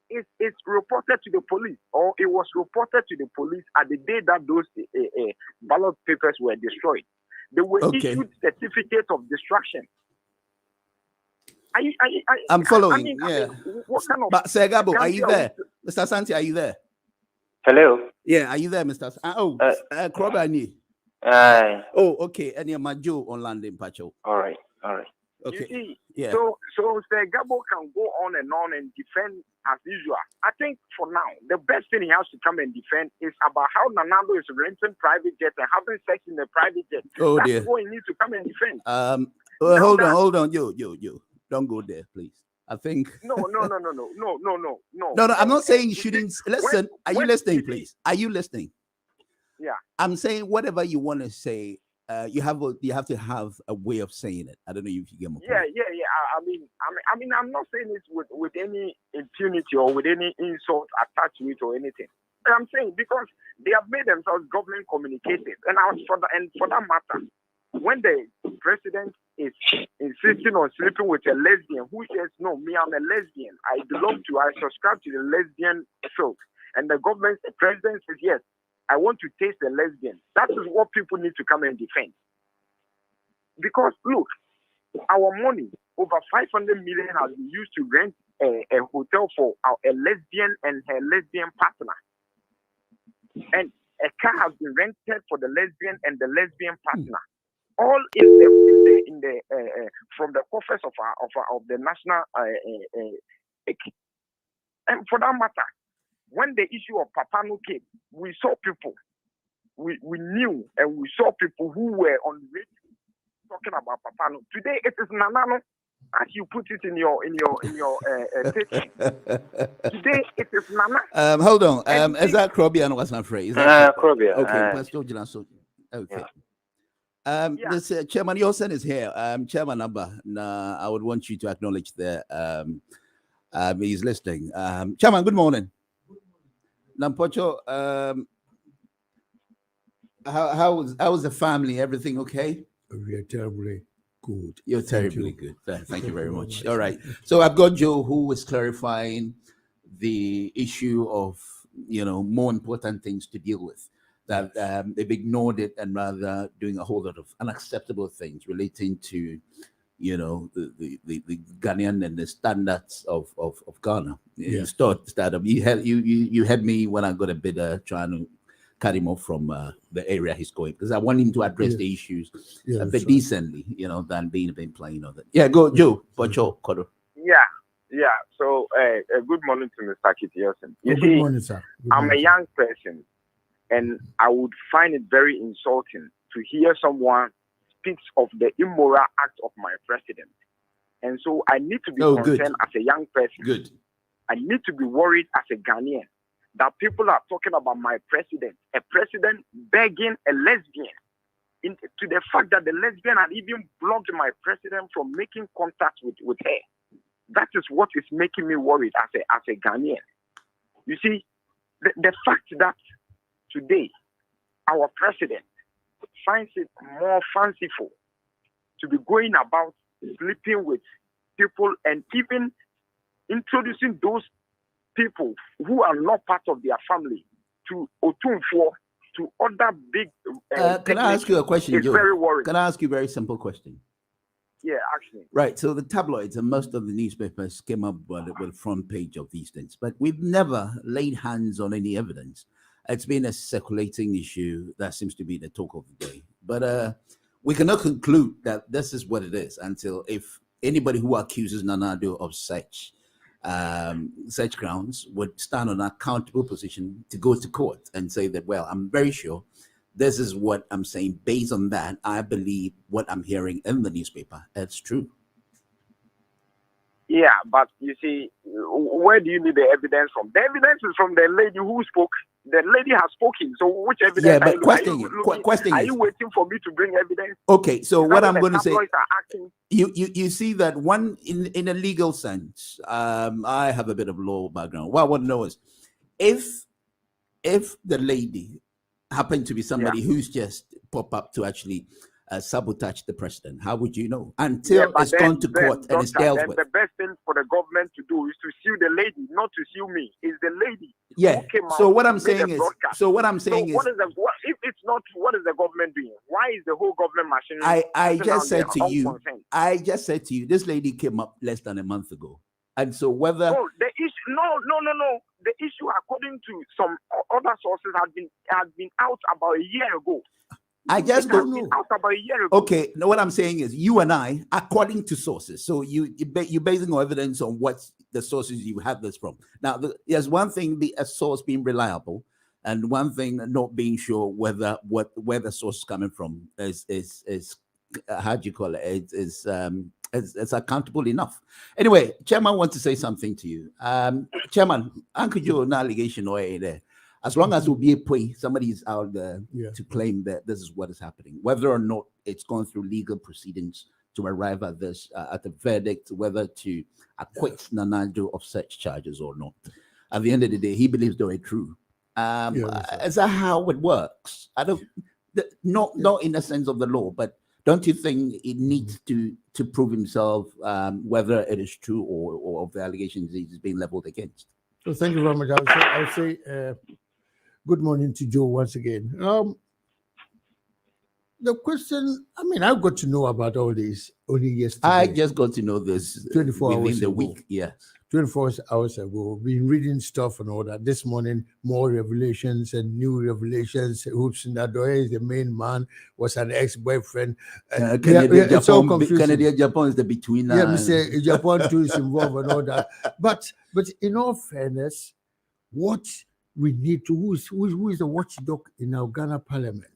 it's reported to the police, or it was reported to the police at the day that those ballot papers were destroyed. They were issued certificates of destruction. I'm following. What kind of? But Segabo, are you there? Mr. Santi, are you there? Hello. Yeah, are you there, Mr. Krobani? Oh, okay. And you're Majo on landing, Pacho. All right. Okay. You see, so Segabo can go on and defend as usual. I think for now, the best thing he has to come and defend is about how Nanado is renting private jets and having sex in the private jet. Oh, That's dear. what he needs to come and defend. Hold on. Yo. Don't go there, please. I think. No. No, I'm not saying you shouldn't listen. Are you listening, please? Are you listening? Yeah. I'm saying whatever you want to say, you have to have a way of saying it. I don't know if you get my point. Yeah. I mean, I'm not saying it with any impunity or with any insult attached to it or anything. But I'm saying because they have made themselves government communicators, and for that matter, when the president is insisting on sleeping with a lesbian who says, no, me, I'm a lesbian. I subscribe to the lesbian folk. And the president says, yes, I want to taste the lesbian. That is what people need to come and defend. Because, look, our money, over 500 million has been used to rent a hotel for a lesbian and her lesbian partner. And a car has been rented for the lesbian and the lesbian partner. All in the from the coffers of the national and for that matter, when the issue of Papano came, we saw people, we knew and we saw people who were on radio talking about Papano. Today it is Nanano, as you put it in your teaching. Today it is Nana. Hold on. Is that Krobian was not afraid? Krobian. Okay, Pastor Gilaso. Okay. This Chairman YAWSON is here. Chairman Abba, I would want you to acknowledge that he's listening. Chairman, good morning. Nampocho, how's the family? Everything okay? We are terribly good. You're terribly good. Thank you very much. All right. So I've got Joe, who is clarifying the issue of more important things to deal with. That they've ignored it and rather doing a whole lot of unacceptable things relating to, the Ghanaian and the standards of Ghana. Yeah. Startup. You had me when I got a bidder trying to cut him off from the area he's going, because I want him to address the issues a bit decently, than being plain on that. Yeah, go, Joe. Yeah. So, good morning to Mr. Kitty. Good morning, sir. I'm a young person, and I would find it very insulting to hear someone speaks of the immoral act of my president. And so I need to be concerned as a young person. Good. I need to be worried as a Ghanaian that people are talking about my president, a president begging a lesbian, to the fact that the lesbian had even blocked my president from making contact with her. That is what is making me worried as a Ghanaian. You see, the fact that today our president finds it more fanciful to be going about sleeping with people and even introducing those people who are not part of their family to Otumfuo, to other big. Can I ask you a question, it's Joe? very worrying. Can I ask you a very simple question? Yeah, actually. Right. So the tabloids and most of the newspapers came up with the front page of these things, but we've never laid hands on any evidence. It's been a circulating issue that seems to be the talk of the day. But we cannot conclude that this is what it is until if anybody who accuses Nana Addo of such grounds would stand on an accountable position to go to court and say that, well, I'm very sure this is what I'm saying. Based on that, I believe what I'm hearing in the newspaper, it's true. Yeah, but you see, where do you need the evidence from? The evidence is from the lady who spoke. The lady has spoken. So which evidence are you waiting for me to bring evidence? Okay, so what I'm going to say, acting? you see that one in a legal sense, I have a bit of law background. What I want to know is if the lady happened to be somebody who's just pop up to actually sabotage the president, how would you know? Until it's gone to court and it's dealt with. The best thing for the government to do is to sue the lady, not to sue me. It's the lady. Yeah. So what I'm saying is, what is if it's not, what is the government doing? Why is the whole government machinery? I just said to you, this lady came up less than a month ago, and so whether no, the issue according to some other sources had been out about a year ago. I just don't know. Out about a year ago. Okay, now what I'm saying is, you and I, according to sources, so you're basing your evidence on what the sources you have this from. Now, there's one thing, a source being reliable, and one thing not being sure where the source is coming from is how do you call it? It's accountable enough. Anyway, Chairman wants to say something to you. Chairman, Uncle Joe, no allegation or there. As long as somebody is out there to claim that this is what is happening, whether or not it's gone through legal proceedings to arrive at this, at the verdict, whether to acquit Nana Addo of such charges or not. At the end of the day, he believes they are true. Is that how it works? I don't, not in the sense of the law, but don't you think it needs to prove himself whether it is true or of the allegations he's being leveled against? So thank you very much. I would say good morning to Joe once again. The question, I mean, I got to know about all this only yesterday. I just got to know this 24 hours within the ago. week. Yes. 24 hours ago. Been reading stuff and all that. This morning, more revelations and new revelations. Oops, Nadoye is the main man, was an ex-boyfriend. Canada, Japan is the between. Yeah, say Japan too is involved and all that. But in all fairness, what we need to, who is the watchdog in our Ghana parliament?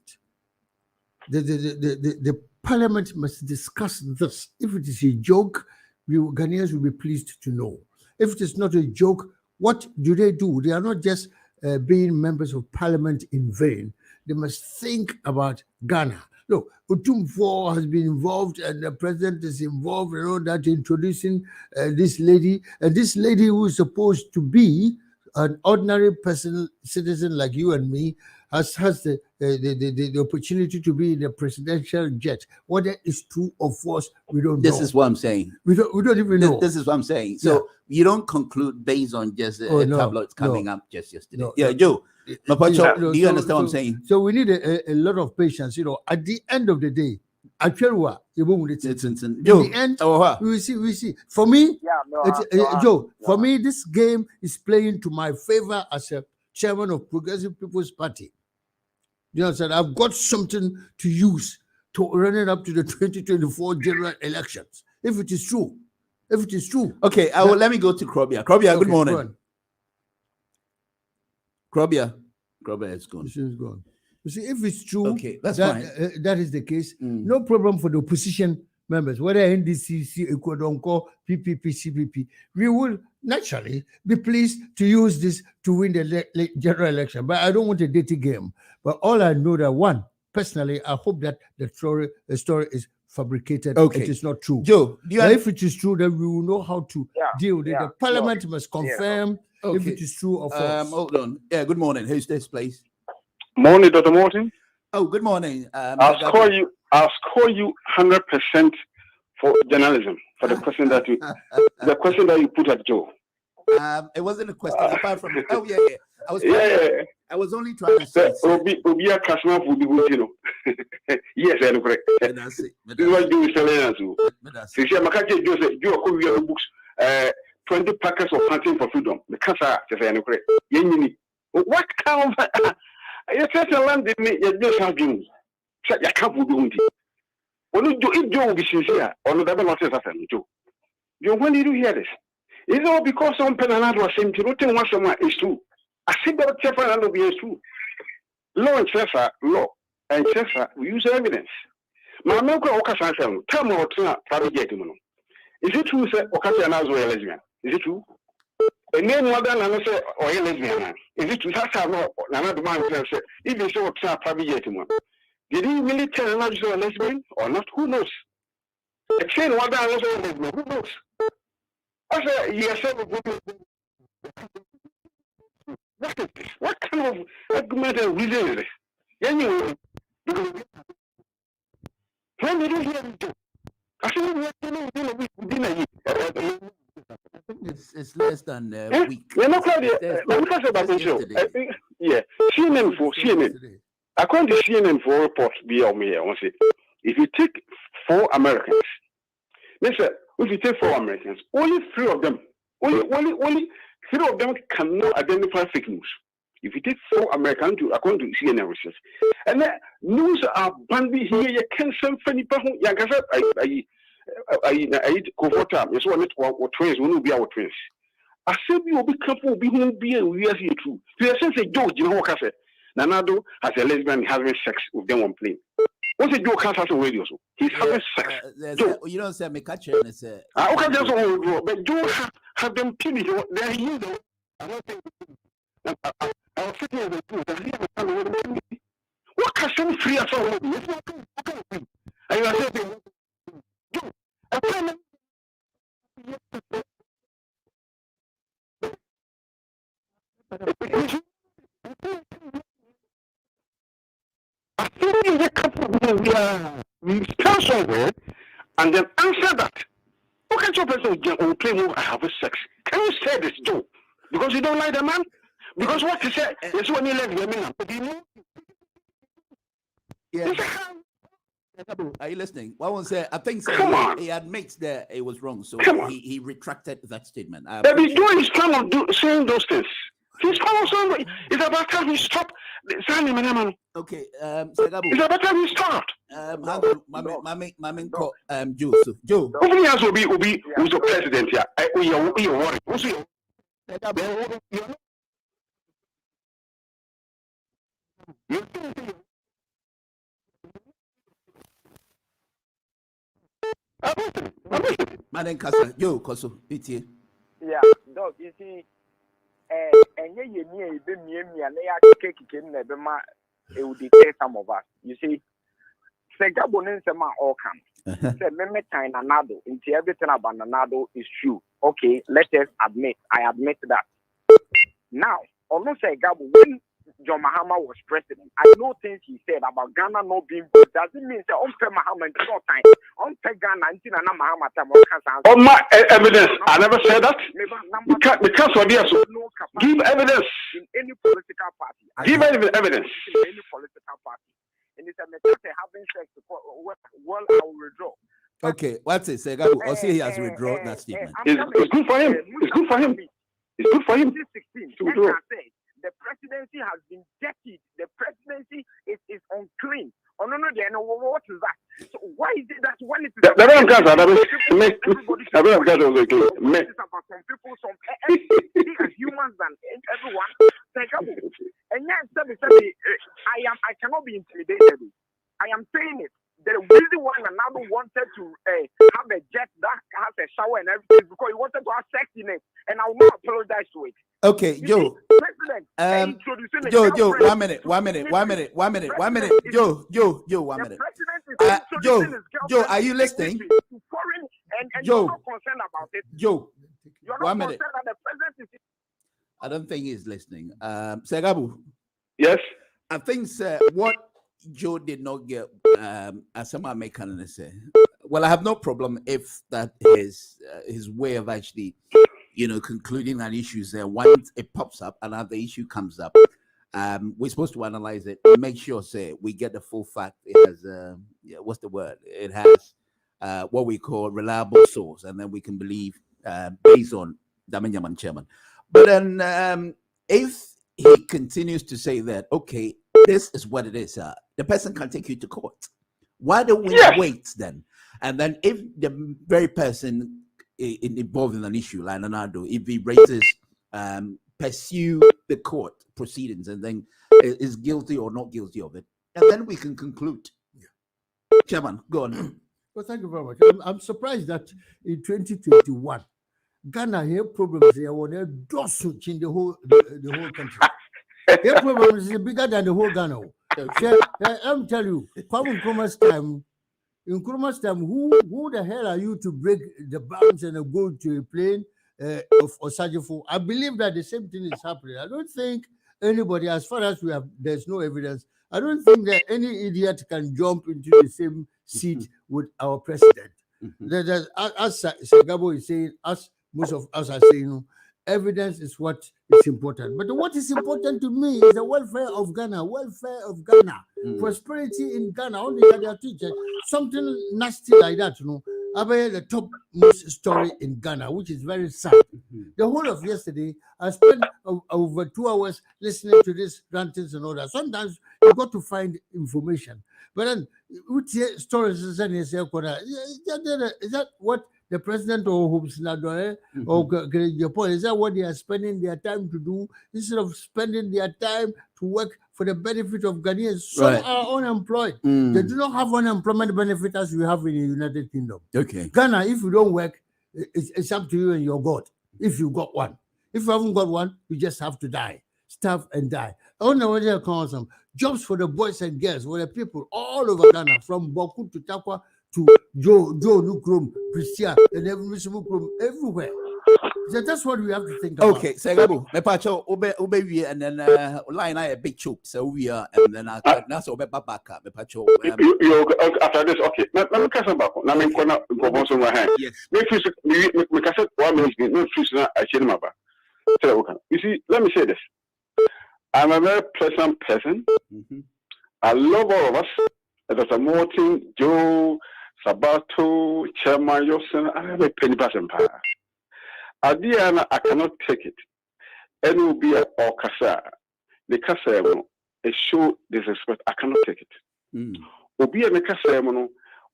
The parliament must discuss this. If it is a joke, Ghanaians will be pleased to know. If it is not a joke, what do? They are not just being members of parliament in vain. They must think about Ghana. Look, Otumfuo has been involved and the president is involved and all that, introducing this lady. And this lady who is supposed to be an ordinary person, citizen like you and me, has the opportunity to be in a presidential jet. Whether it's true or false, we don't know. This is what I'm saying. We don't even know. This is what I'm saying. So you don't conclude based on just tabloids coming up just yesterday. Joe, do you understand what I'm saying? So we need a lot of patience. At the end of the day, in the end, we see. For me, Joe, for me, this game is playing to my favor as a chairman of Progressive People's Party. You understand? I've got something to use to run it up to the 2024 general elections. If it is true. Okay, let me go to Krobia. Krobia, okay, good morning. Krobia is gone. She's gone. You see, if it's true, okay, that's fine. That is the case. No problem for the opposition members, whether NDCC, Ecuador, PPP, CPP. We will naturally be pleased to use this to win the general election. But I don't want a dirty game. But all I know that one, personally, I hope that the story is fabricated. Okay. It is not true. Joe, if it is true, then we will know how to deal with it. The parliament must confirm if it is true or false. Hold on. Yeah, good morning. Who's this, please? Morning, Dr. Morton. Oh, good morning. I'll score you 100% for journalism for the question that you you put at Joe. It wasn't a question apart from I was only trying to say Obia Kasma would be good, you know. Yes, I know correct. This is what you telling us. So she Makaki Joseph, you are books 20 packets of hunting for freedom. The cancer, I know correct. What kind of you tell the land in me, you just have dreams. You can't do it. If Joe will be sincere, or no, that will not say something, Joe. When did you hear this? It's all because some penalty was saying to nothing once someone is true. I think that Fernando is true. Law and Chesa, we use evidence. My uncle Okasan, tell me what's not private. Is it true, sir? Okasan as well lesbian? Is it true? A name more than another or a lesbian. Is it true? That's how another man says, if you say what's not private. Did he really tell another a lesbian or not? Who knows? A chain one than another lesbian. Who knows? I said, yes, what kind of argument and reason is this? Anyway, when did you hear it? I said, within a year. I think it's less than a week. We're not quite about the show. I think, CNN. According to CNN for reports, if you take 4 Americans, listen, if you take 4 Americans, only 3 of them, only 3 of them cannot identify fake news. If you take 4 Americans, according to CNN research, and the news are bandy here, you can't send funny person. I comfort time. Yes, what twins will be our twins. I said we will be careful, be who be and we are here true. To a sense, George, you know what I said. Nanado has a lesbian having sex with them on plane. What's a Joe can't have a radio? He's having sex. You don't say me catch it. Okay, that's all. But Joe have them finished. They're here. I don't think. I was sitting at the two. What can some free at all? And you are saying, Joe, I can't. I think the couple we start somewhere and then answer that. What kind of person will claim I have a sex? Can you say this, Joe? Because you don't like the man? Because what you say is when you let women. Yeah. Are you listening? What one say? I think so. He admits that it was wrong, so he retracted that statement. Baby Joe is trying to saying those things. He's trying to it's about time he stopped. Okay, it's about time he stopped. Joe. Hopefully, as will be who's the president here. We are worried. Madam Kasa, Joe, Koso, BT. Yeah, dog, you see, and you near the me and they are kicking the ma, it would decay some of us. You see, Segabonins all come. Say, Meme time Nanado, into everything about Nanado is true. Okay, let us admit. I admit that. Now, almost say Gabo, when John Mahama was president, I know things he said about Ghana not being good. Doesn't mean that on Mahama in no time. On Ghana, and Mahama time. On my evidence, I never said that. Because of this, give evidence. In any political party. Give evidence. In any political party. And it's a matter having sex. Well, I will withdraw. Okay, what's it? Say, Gabo, I'll see he has withdrawn that statement. It's good for him. It's good for him. It's good for him. 2016, the president presidency has been dirtied. The presidency is unclean. Oh no, what is that? So why is it that when it is about some people, some are humans than everyone? And yes, I cannot be intimidated. I am saying it. The reason why Ronaldo wanted to have a jet that has a shower and everything is because he wanted to have sex in it, and I will not apologize to it. Okay, Joe. Joe, 1 minute. Joe, 1 minute. Joe, are you listening? Joe, you're not concerned about it. Joe, you're not 1 minute. concerned that the president is. I don't think he's listening. Segabu. Yes. I think what Joe did not get, as someone may kind of say, well, I have no problem if that is his way of actually, concluding an issue is there. Once it pops up, another issue comes up. We're supposed to analyze it, make sure, we get the full fact. It has, what's the word? It has what we call reliable source, and then we can believe based on Damanyaman chairman. But then if he continues to say that, okay, this is what it is, the person can take you to court. Why don't we wait then? And then if the very person involved in an issue like ADDO, if he raises, pursue the court proceedings and then is guilty or not guilty of it, and then we can conclude. Chairman, go on. Well, thank you very much. I'm surprised that in 2021, Ghana had problems here when they're dosage in the whole country. Their problems is bigger than the whole Ghana. I'm telling you, in Nkrumah's time, who the hell are you to break the bounds and go to a plane of Osajifo? I believe that the same thing is happening. I don't think anybody, as far as there's no evidence, I don't think that any idiot can jump into the same seat with our president. As Sagabo is saying, as most of us are saying, evidence is what is important. But what is important to me is the welfare of Ghana, prosperity in Ghana. Only that teacher, something nasty like that, about the topmost story in Ghana, which is very sad. The whole of yesterday, I spent over 2 hours listening to these rantings and all that. Sometimes you got to find information. But then, which stories is that what the president or Japan, is that what they are spending their time to do instead of spending their time to work for the benefit of Ghanaians? Some are unemployed. They do not have unemployment benefit as we have in the United Kingdom. Okay. Ghana, if you don't work, it's up to you and your God. If you got one, if you haven't got one, you just have to die, starve and die. I don't know what they call some jobs for the boys and girls, for the people all over Ghana, from Boku to Takwa to Joe Nukrum, Priscia, and everywhere. So that's what we have to think about. Okay, Segabu, Mepacho, Obe, and then line I a big choke, so we are, and then I that's Obe Babaka, Mepacho. After this, okay. Let me catch up. Let me go on my hand. Yes. Make sure we catch up 1 minute. No future, I share my back. You see, let me say this. I'm a very pleasant person. I love all of us. There's a Morton, Joe, Sabato, Chairman YAWSON. I have a penny person. Adiana, I cannot take it. Any will be a Okasa. The Casemo, a show disrespect. I cannot take it. Will be a Casemo,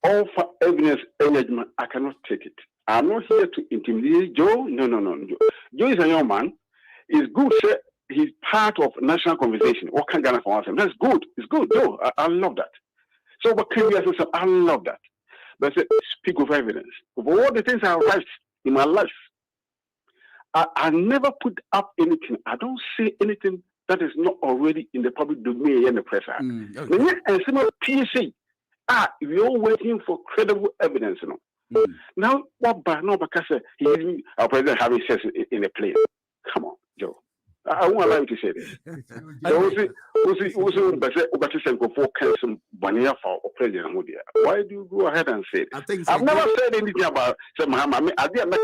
all for evidence engagement. I cannot take it. I'm not here to intimidate Joe. No. Joe is a young man. He's good, sir. He's part of national conversation. What can Ghana for him? That's good. It's good, Joe. I love that. So what can we say? I love that. But speak of evidence. Of all the things I write in my life, I never put up anything. I don't say anything that is not already in the public domain in the press. And some PSA, we're waiting for credible evidence. Now, what by now, because our president having sex in a plane. Come on, Joe. I won't allow you to say this. Why do you go ahead and say it? I've never said anything about Mahama. I didn't make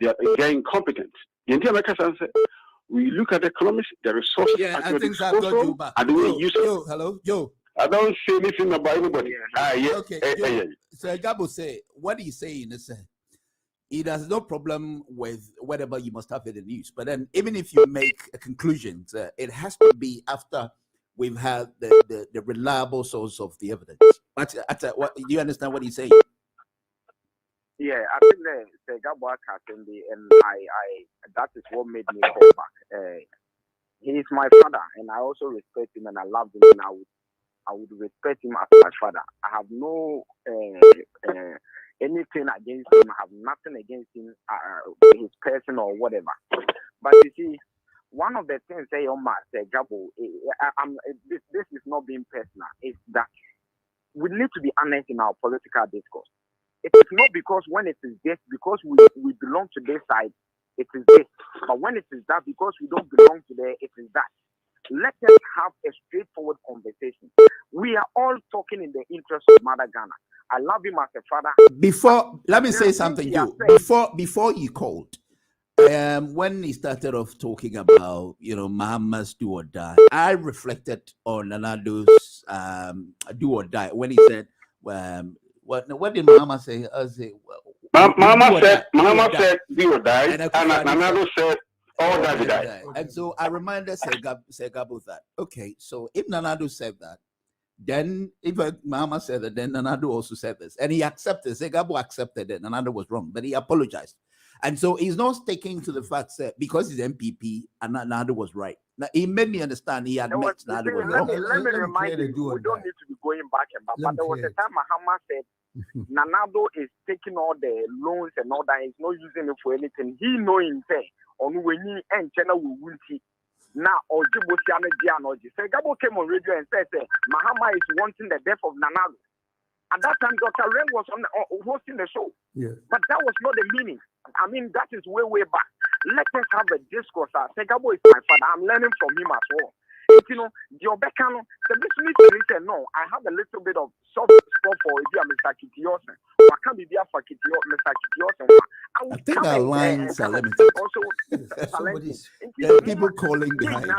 they're incompetent. We look at the economics, the resources at your disposal, and we use it. Hello, Joe. I don't say anything about anybody. Okay. So Gabo say what he's saying is He has no problem with whatever you must have in the news. But then, even if you make a conclusion, it has to be after we've had the reliable source of the evidence. But what, do you understand what he's saying? Yeah, I think the Gabwa Kasendi, and I that is what made me call back. He is my father, and I also respect him, and I love him, and I would respect him as my father. I have no anything against him. I have nothing against him, his person or whatever. But you see, one of the things say on my Gabo, this is not being personal. It's that we need to be honest in our political discourse. It is not because when it is this, because we belong to this side, it is this. But when it is that, because we don't belong to there, it is that. Let us have a straightforward conversation. We are all talking in the interest of Mother Ghana. I love him as a father. Before, let me say something, Joe. Before you called, when he started off talking about, MAHAMA'S do or die, I reflected on Nanado's do or die when he said, what did Mahama say? Mahama said do or die, and Nanado said all that die. And so I reminded Segabo that, okay, so if Nanado said that, then if Mahama said that, then Nanado also said this. And he accepted, Segabo accepted it. Nanado was wrong, but he apologized. And so he's not sticking to the fact that because he's MPP and Nanado was right. Now, he made me understand he admits Nanado was wrong. Let me remind you, we don't need to be going back and back. But there was a time Mahama said, Nanado is taking all the loans and all that. He's not using it for anything. He know himself. On when he and China will win. Now, Ojibo Siame Gianoji. So Gabo came on radio and said, Mahama is wanting the death of Nanado. At that time, Dr. Ren was hosting the show. Yeah. But that was not the meaning. I mean, that is way, way back. Let us have a discourse. Segabo is my father. I'm learning from him as well. The Obekano, the business said, no, I have a little bit of soft spot for Mr. Kitiosen. I can't be there for Mr. Kitiosen. I think our lines are limited. There are people calling behind.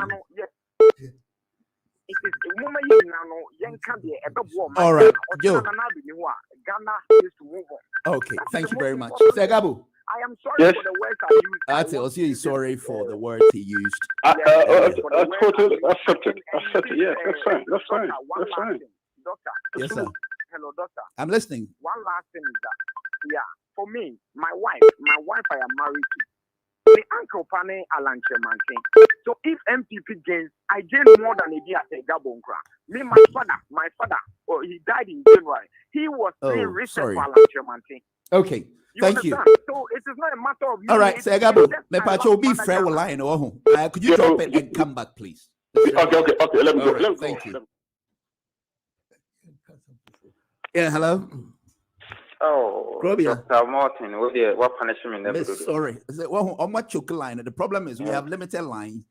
All right, Joe. Okay, thank you very much. Segabo. I am sorry for the words I used. That's it. Also, he's sorry for the words he used. I totally accept it. Yeah, that's fine. That's fine. That's fine. Doctor. Yes, sir. Hello, doctor. I'm listening. One last thing is that, for me, my wife I am married to. The uncle Pane Alanche Mantin. So if MPP gains, I gain more than a year at Gabonkra. Me, my father, he died in January. He was being recent for Alanche Mantin. Okay. Thank you. So it is not a matter of. All right, Segabo, me pacho be fair line or could you drop it and come back, please? Okay. Let me go. Thank you. Yeah, hello. Oh, Robia. Dr. Morton, what punishment? Sorry. On my choke line, the problem is we have limited line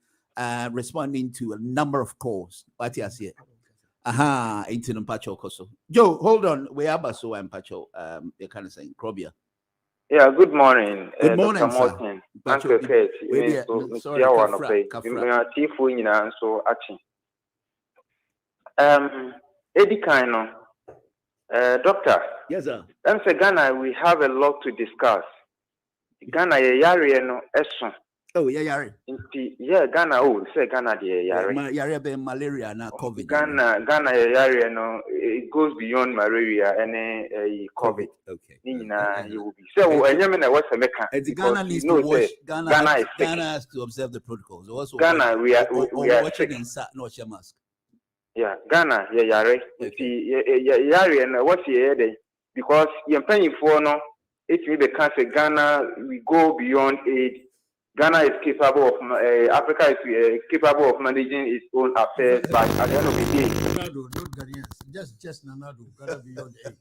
responding to a number of calls. What you say? Aha, into Pacho Koso. Joe, hold on. We are Baso and Pacho. You're kind of saying Krobia. Yeah, good morning. Good morning, Dr. Morton. Thank you, Kate. Sorry, Eddie Kaino. Doctor. Yes, sir. I'm saying Ghana, we have a lot to discuss. Ghana, yari no eson. Oh, yeah, yari. Yeah, Ghana. Oh, say Ghana, yari. Yari be malaria na COVID. Ghana, yari no. It goes beyond malaria and COVID. Okay. You will be. So, I mean, what's the mechanism? Ghana needs to watch. Ghana has to observe the protocols. Also, Ghana, we are watching and not your mask. Yeah, Ghana, yari. Yari and what's the because you're paying for no. It may be say Ghana. We go beyond aid. Ghana is capable of Africa is capable of managing its own affairs, but at the end of the day, Nanado, not Ghanaians. Just Nanado. Ghana beyond aid.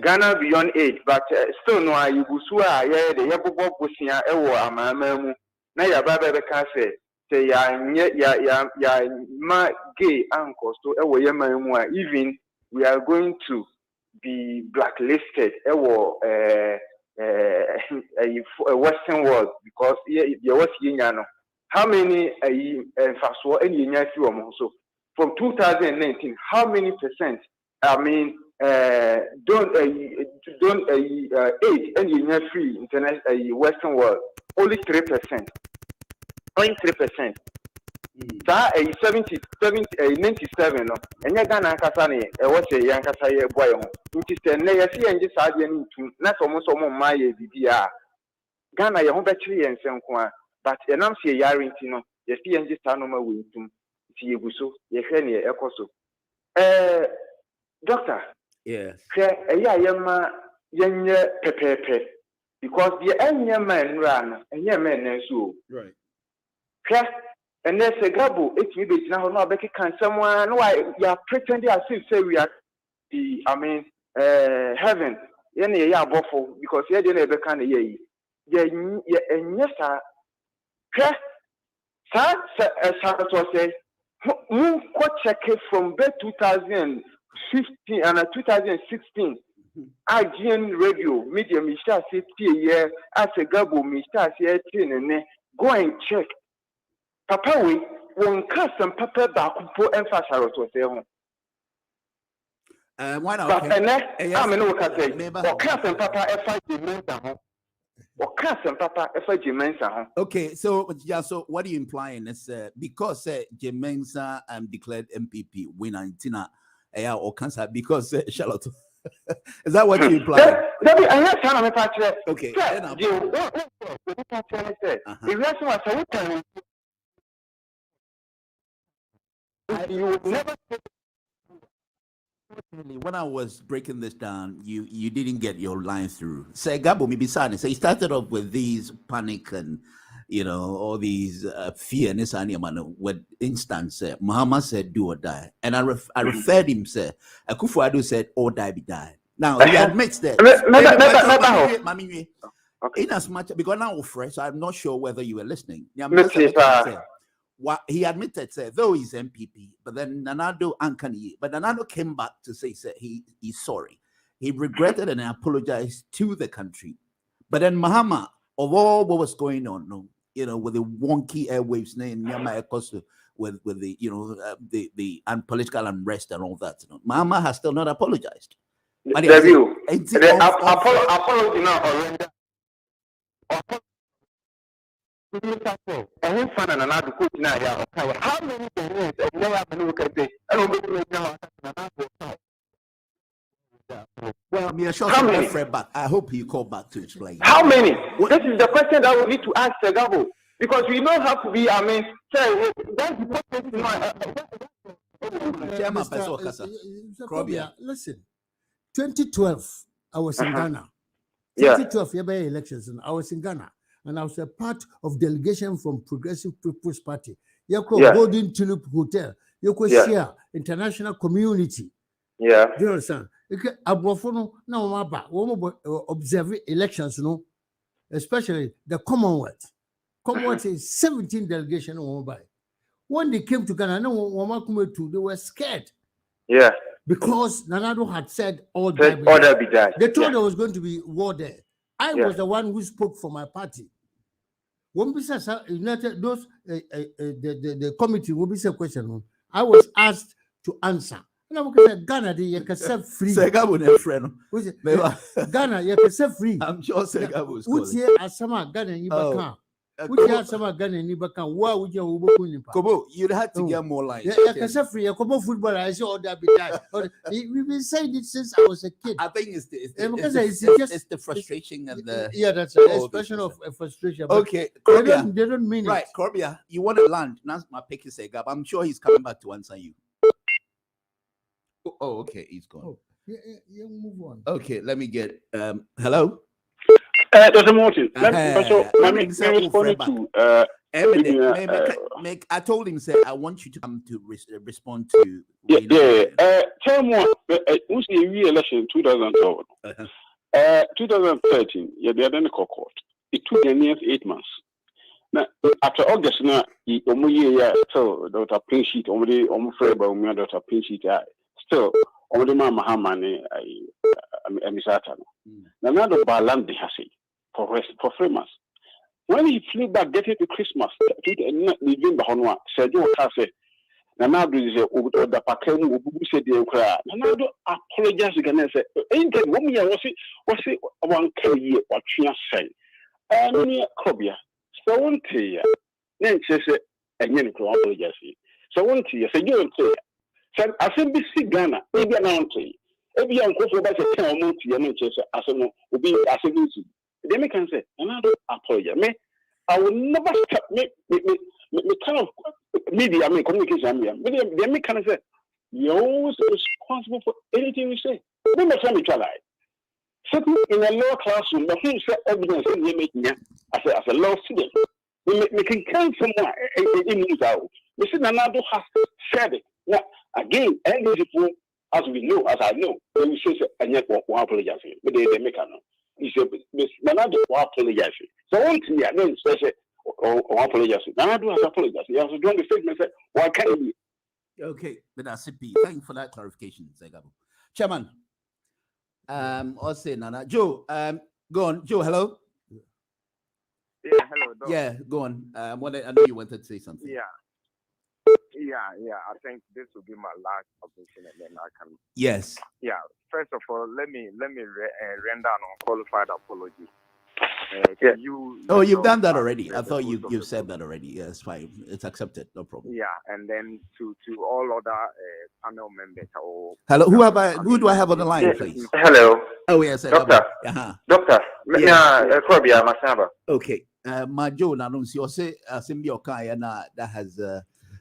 Ghana beyond aid, but still no. You go so the yabobo busia ewo amamamu. Na yababa be can say ya ma gay uncles to ewo yemamu. Even we are going to be blacklisted ewo a Western world because there was how many so from 2019 how many percent don't 8 and you have free internet Western world only 3%. Only 3%. That 97 no and ya Ghana kasane what say yankasa ye boy on which is the na see and just add into not almost my bibia Ghana ye ho betri yen senko but enam see yarin no ye see and just anoma wintum see eguso ye hwe ne ekoso doctor yes yema yenye pepepe because the enya man ran enya men nso right and there's a gabo, it's maybe now no Becky can someone no you are pretending as if say we are the heaven. Yeah, buffalo because you didn't ever can ye. Yeah, and yes, sir. Sir, say, check it from 2015 and 2016. IGN radio, media, Mr. City, as a gabo, Mr. City, go and check. Papa, we won't cast some pepper back for emphasis to say home. Why not? But I'm in okay, or cast and papa FIG or cast and papa FIG. Okay, so yeah, so what are you implying is because Jemensa declared MPP winner in Tina or cancer because Charlotte. Is that what you imply? Okay. You would never. When I was breaking this down, you didn't get your line through. Say Gabo Mibisani. So he started off with these panic and all these fear and this animal with instance Mahama said do or die. And I referred him, say AKUFU said or die be die. Now he admits that. In as much because now fresh, I'm not sure whether you were listening. What he admitted, said though he's MPP, but then Nanado Ankani, but Nanado came back to say he's sorry. He regretted and apologized to the country. But then Mahama, of all what was going on, with the wonky airwaves name with the the political unrest and all that, Mahama has still not apologized. Apology now already. How many well, back. I hope you call back to explain. How many? This is the question that we need to ask Segabo because we don't have to be. I mean, say that's listen. 2012, I was in Ghana. 2012, elections, and I was in Ghana. And I was a part of delegation from Progressive People's Party. Golden Tulip Hotel. Share international community. Yeah. Do you understand? Abrofono na observe elections, especially the Commonwealth. Commonwealth is 17 delegation when they came to Ghana, they were scared. Yeah. Because Nanado had said all that be died. They told there was going to be war there. I was the one who spoke for my party. When we said United, those the committee will be a question. I was asked to answer. And I said, Ghana, you can set free. Segabo, friend. Ghana, you can set free. I'm sure Segabo is calling. Which year Asama Ghana you can? Which year Asama Ghana you can? Why would you Uboku? Kobo, you'd have to get more lines. You can set free. Kobo football. I say all that be died. We've been saying it since I was a kid. I think it's the frustration and the that's an expression of frustration. Okay, they don't mean right, it. Corbia, you want to land? Now my pick is Segab. I'm sure he's coming back to answer you. Oh, okay, he's gone. Oh, yeah, move on. Okay, let me get hello. Dr. Morton, I told him, say, I want you to come to respond to. Tell me, who's the re-election 2012? 2013, the identical court. It took Ghanaians 8 months. Now, after August, now, so Dr. Prince sheet, Dr. Prince sheet, still, Mahama, Misata. Now, the BALLOT has it. For 3 months. When he flew back, getting to Christmas, November, said, "You can say, Nanado is the Pakemu who said the cry. Nanado apologize again and say, ain't that woman was it 1 year what she say? And Cobia. So one tea, then she said, and you know, apologize. So one tea, so you don't say, so I said, be see Ghana, maybe an auntie. Every young couple about a 10 months, and then she said, I said, no, will be as a visit. They make can say, another apologize. Me, I will never stop me kind of media, I mean, communication. They make kind of say, you're always responsible for anything you say. Remember, family try. Sitting in a lower classroom, but who said evidence in the making as a law student? We can count someone in news out. We see Nanado has said it. Now, again, and as we know, as I know, when we say, and yet, one apologize, but they make a no. He said, Nanado will apologize. So, one thing, I know, say, or apologize. Nanado has apologized. He has drawn the statement, said, why can't we? Okay, but that's it. Thank you for that clarification, Zegabo. Chairman. I'll say Nana. Joe, go on. Joe, hello. Yeah, hello. Doc. Yeah, go on. I know you wanted to say something. Yeah. I think this will be my last submission, and then I can. Yes. Yeah. First of all, let me render an unqualified apology. You've done that already. I thought you've said that already. Yeah, it's fine. It's accepted. No problem. Yeah, and then to all other panel members. Hello. Who do I have on the line, please? Hello. Oh yes, Doctor. Doctor. Yeah. Okay. My Joe, I don't see. You say that has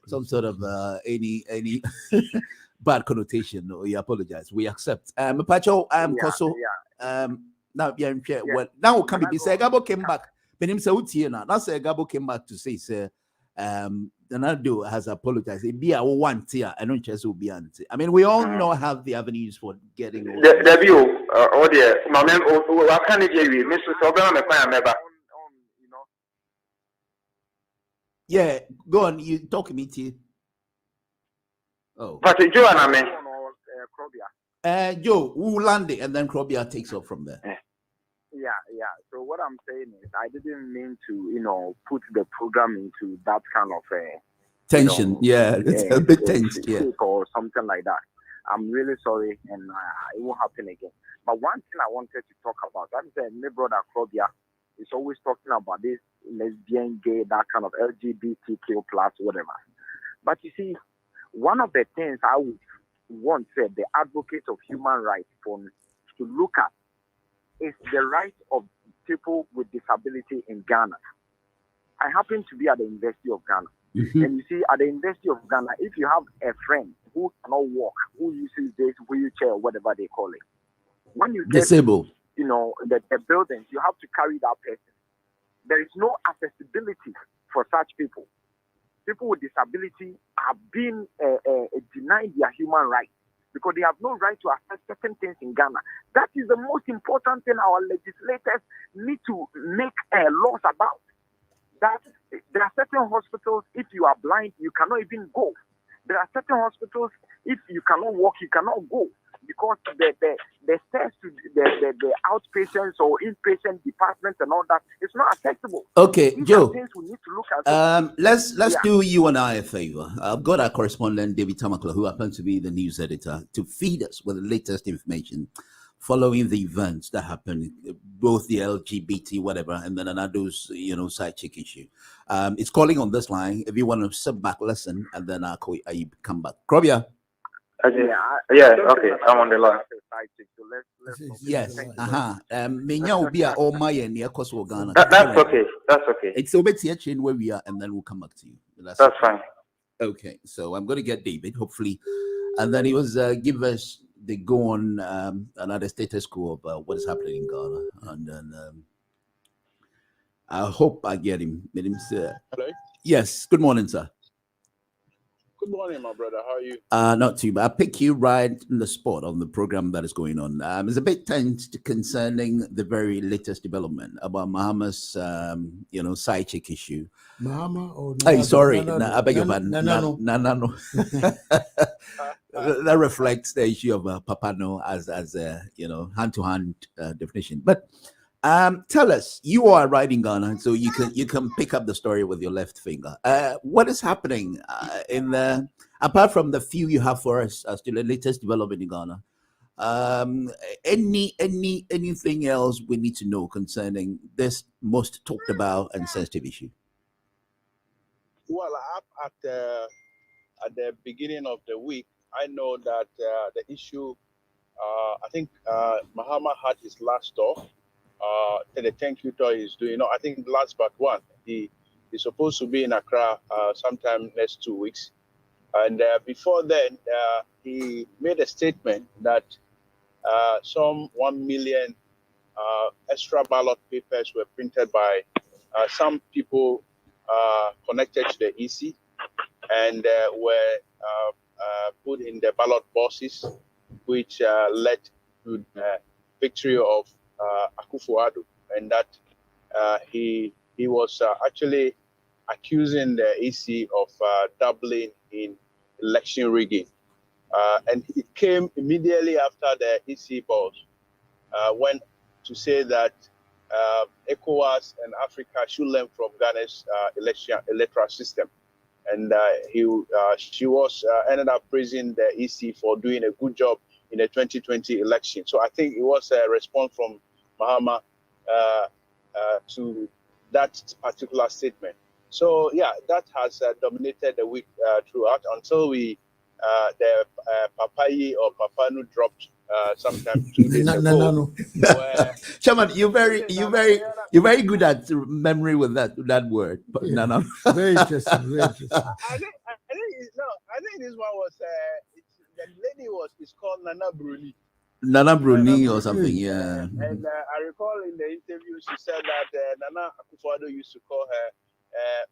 some sort of any bad connotation. No, we apologize. We accept. Pacho, Koso. Now, now can be say Gabo came back. But him say now. Now say Gabo came back to say, Ronaldo has apologized. It be a one tier. I don't just will be anti. I mean, we all know have the avenues for getting over. The view, oh dear, my man, what can you give you, Mr. Sobel? Yeah, go on. You talk to me, T. Oh, but Joe and I mean, Joe, who landed and then Krobia takes off from there. Yeah. So what I'm saying is, I didn't mean to, put the program into that kind of tension. It's a bit tense. Yeah, or something like that. I'm really sorry, and it won't happen again. But one thing I wanted to talk about, that is my brother Krobia is always talking about this lesbian, gay, that kind of LGBTQ plus whatever. But you see, one of the things I would want the advocate of human rights to look at is the right of people with disability in Ghana. I happen to be at the University of Ghana. Mm-hmm. And you see, at the University of Ghana, if you have a friend who cannot walk, who uses this wheelchair or whatever they call it, when you get disabled, the buildings, you have to carry that person. There is no accessibility for such people. People with disability are being denied their human rights because they have no right to access certain things in Ghana. That is the most important thing our legislators need to make laws about. That there are certain hospitals, if you are blind, you cannot even go. There are certain hospitals, if you cannot walk, you cannot go because the stairs to the outpatients or inpatient departments and all that, it's not accessible. Okay, These Joe. Things we need to look at. Let's do you and I a favor. I've got our correspondent David TAMAKLOE, who happens to be the news editor, to feed us with the latest information following the events that happened, both the LGBT whatever, and then ADDO's side chick issue. It's calling on this line. If you want to sit back, listen, and then I'll come back. Krobia. Okay, I'm on the line. Yes. Menya will be all my near Kosovo Ghana. That's okay. It's over here where we are, and then we'll come back to you. That's fine. Okay, so I'm going to get David, hopefully, and then he was give us the go on another status quo about what is happening in Ghana, and then I hope I get him. Hello. Yes. Good morning, sir. Good morning, my brother. How are you? Not too bad. I pick you right in the spot on the program that is going on. It's a bit tense concerning the very latest development about MAHAMA'S, side chick issue. Mahama or Hey, sorry, I beg your pardon. No. That reflects the issue of Papano as a hand-to-hand definition. But tell us, you are right in Ghana, so you can pick up the story with your left finger. What is happening in the apart from the few you have for us as to the latest development in Ghana, anything else we need to know concerning this most talked about and sensitive issue? Well, up at the beginning of the week, I know that the issue, I think Mahama had his last talk. The thank you tour he's doing. I think last but one. He's supposed to be in Accra sometime next 2 weeks. And before then, he made a statement that some 1 million extra ballot papers were printed by some people connected to the EC and were put in the ballot boxes, which led to the victory of AKUFU, and that he was actually accusing the EC of dabbling in election rigging. And it came immediately after the EC board went to say that ECOWAS and Africa should learn from Ghana's electoral system. And she was ended up praising the EC for doing a good job in the 2020 election. So I think it was a response from Mahama to that particular statement. So yeah, that has dominated the week throughout until the Papayi or Papanu dropped sometime 2 days ago. Chairman, you're very good at memory with that word. But yeah. Very interesting. Very interesting. I think this one was the lady is called Nana Bruni. Nana Bruni or something, yeah. And I recall in the interview she said that Nana AKUFU used to call her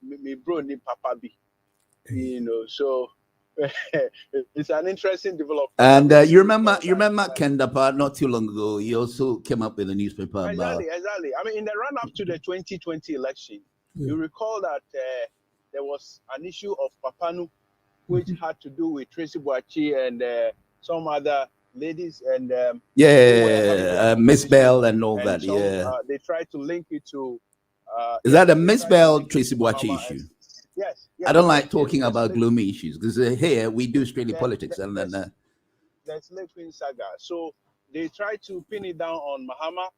me Bruni Papa B. So it's an interesting development. And you remember Kendapa not too long ago? He also came up with a newspaper about. Exactly. I mean, in the run-up to the 2020 election, you recall that there was an issue of Papanu, which had to do with Tracy Boachi and some other ladies and Miss Bell and all that. They tried to link it to. Is that a Miss Bell Tracy Boachi issue? Yes. I don't like talking about gloomy issues because here we do strictly politics and then the Slave Queen saga. So they tried to pin it down on Mahama,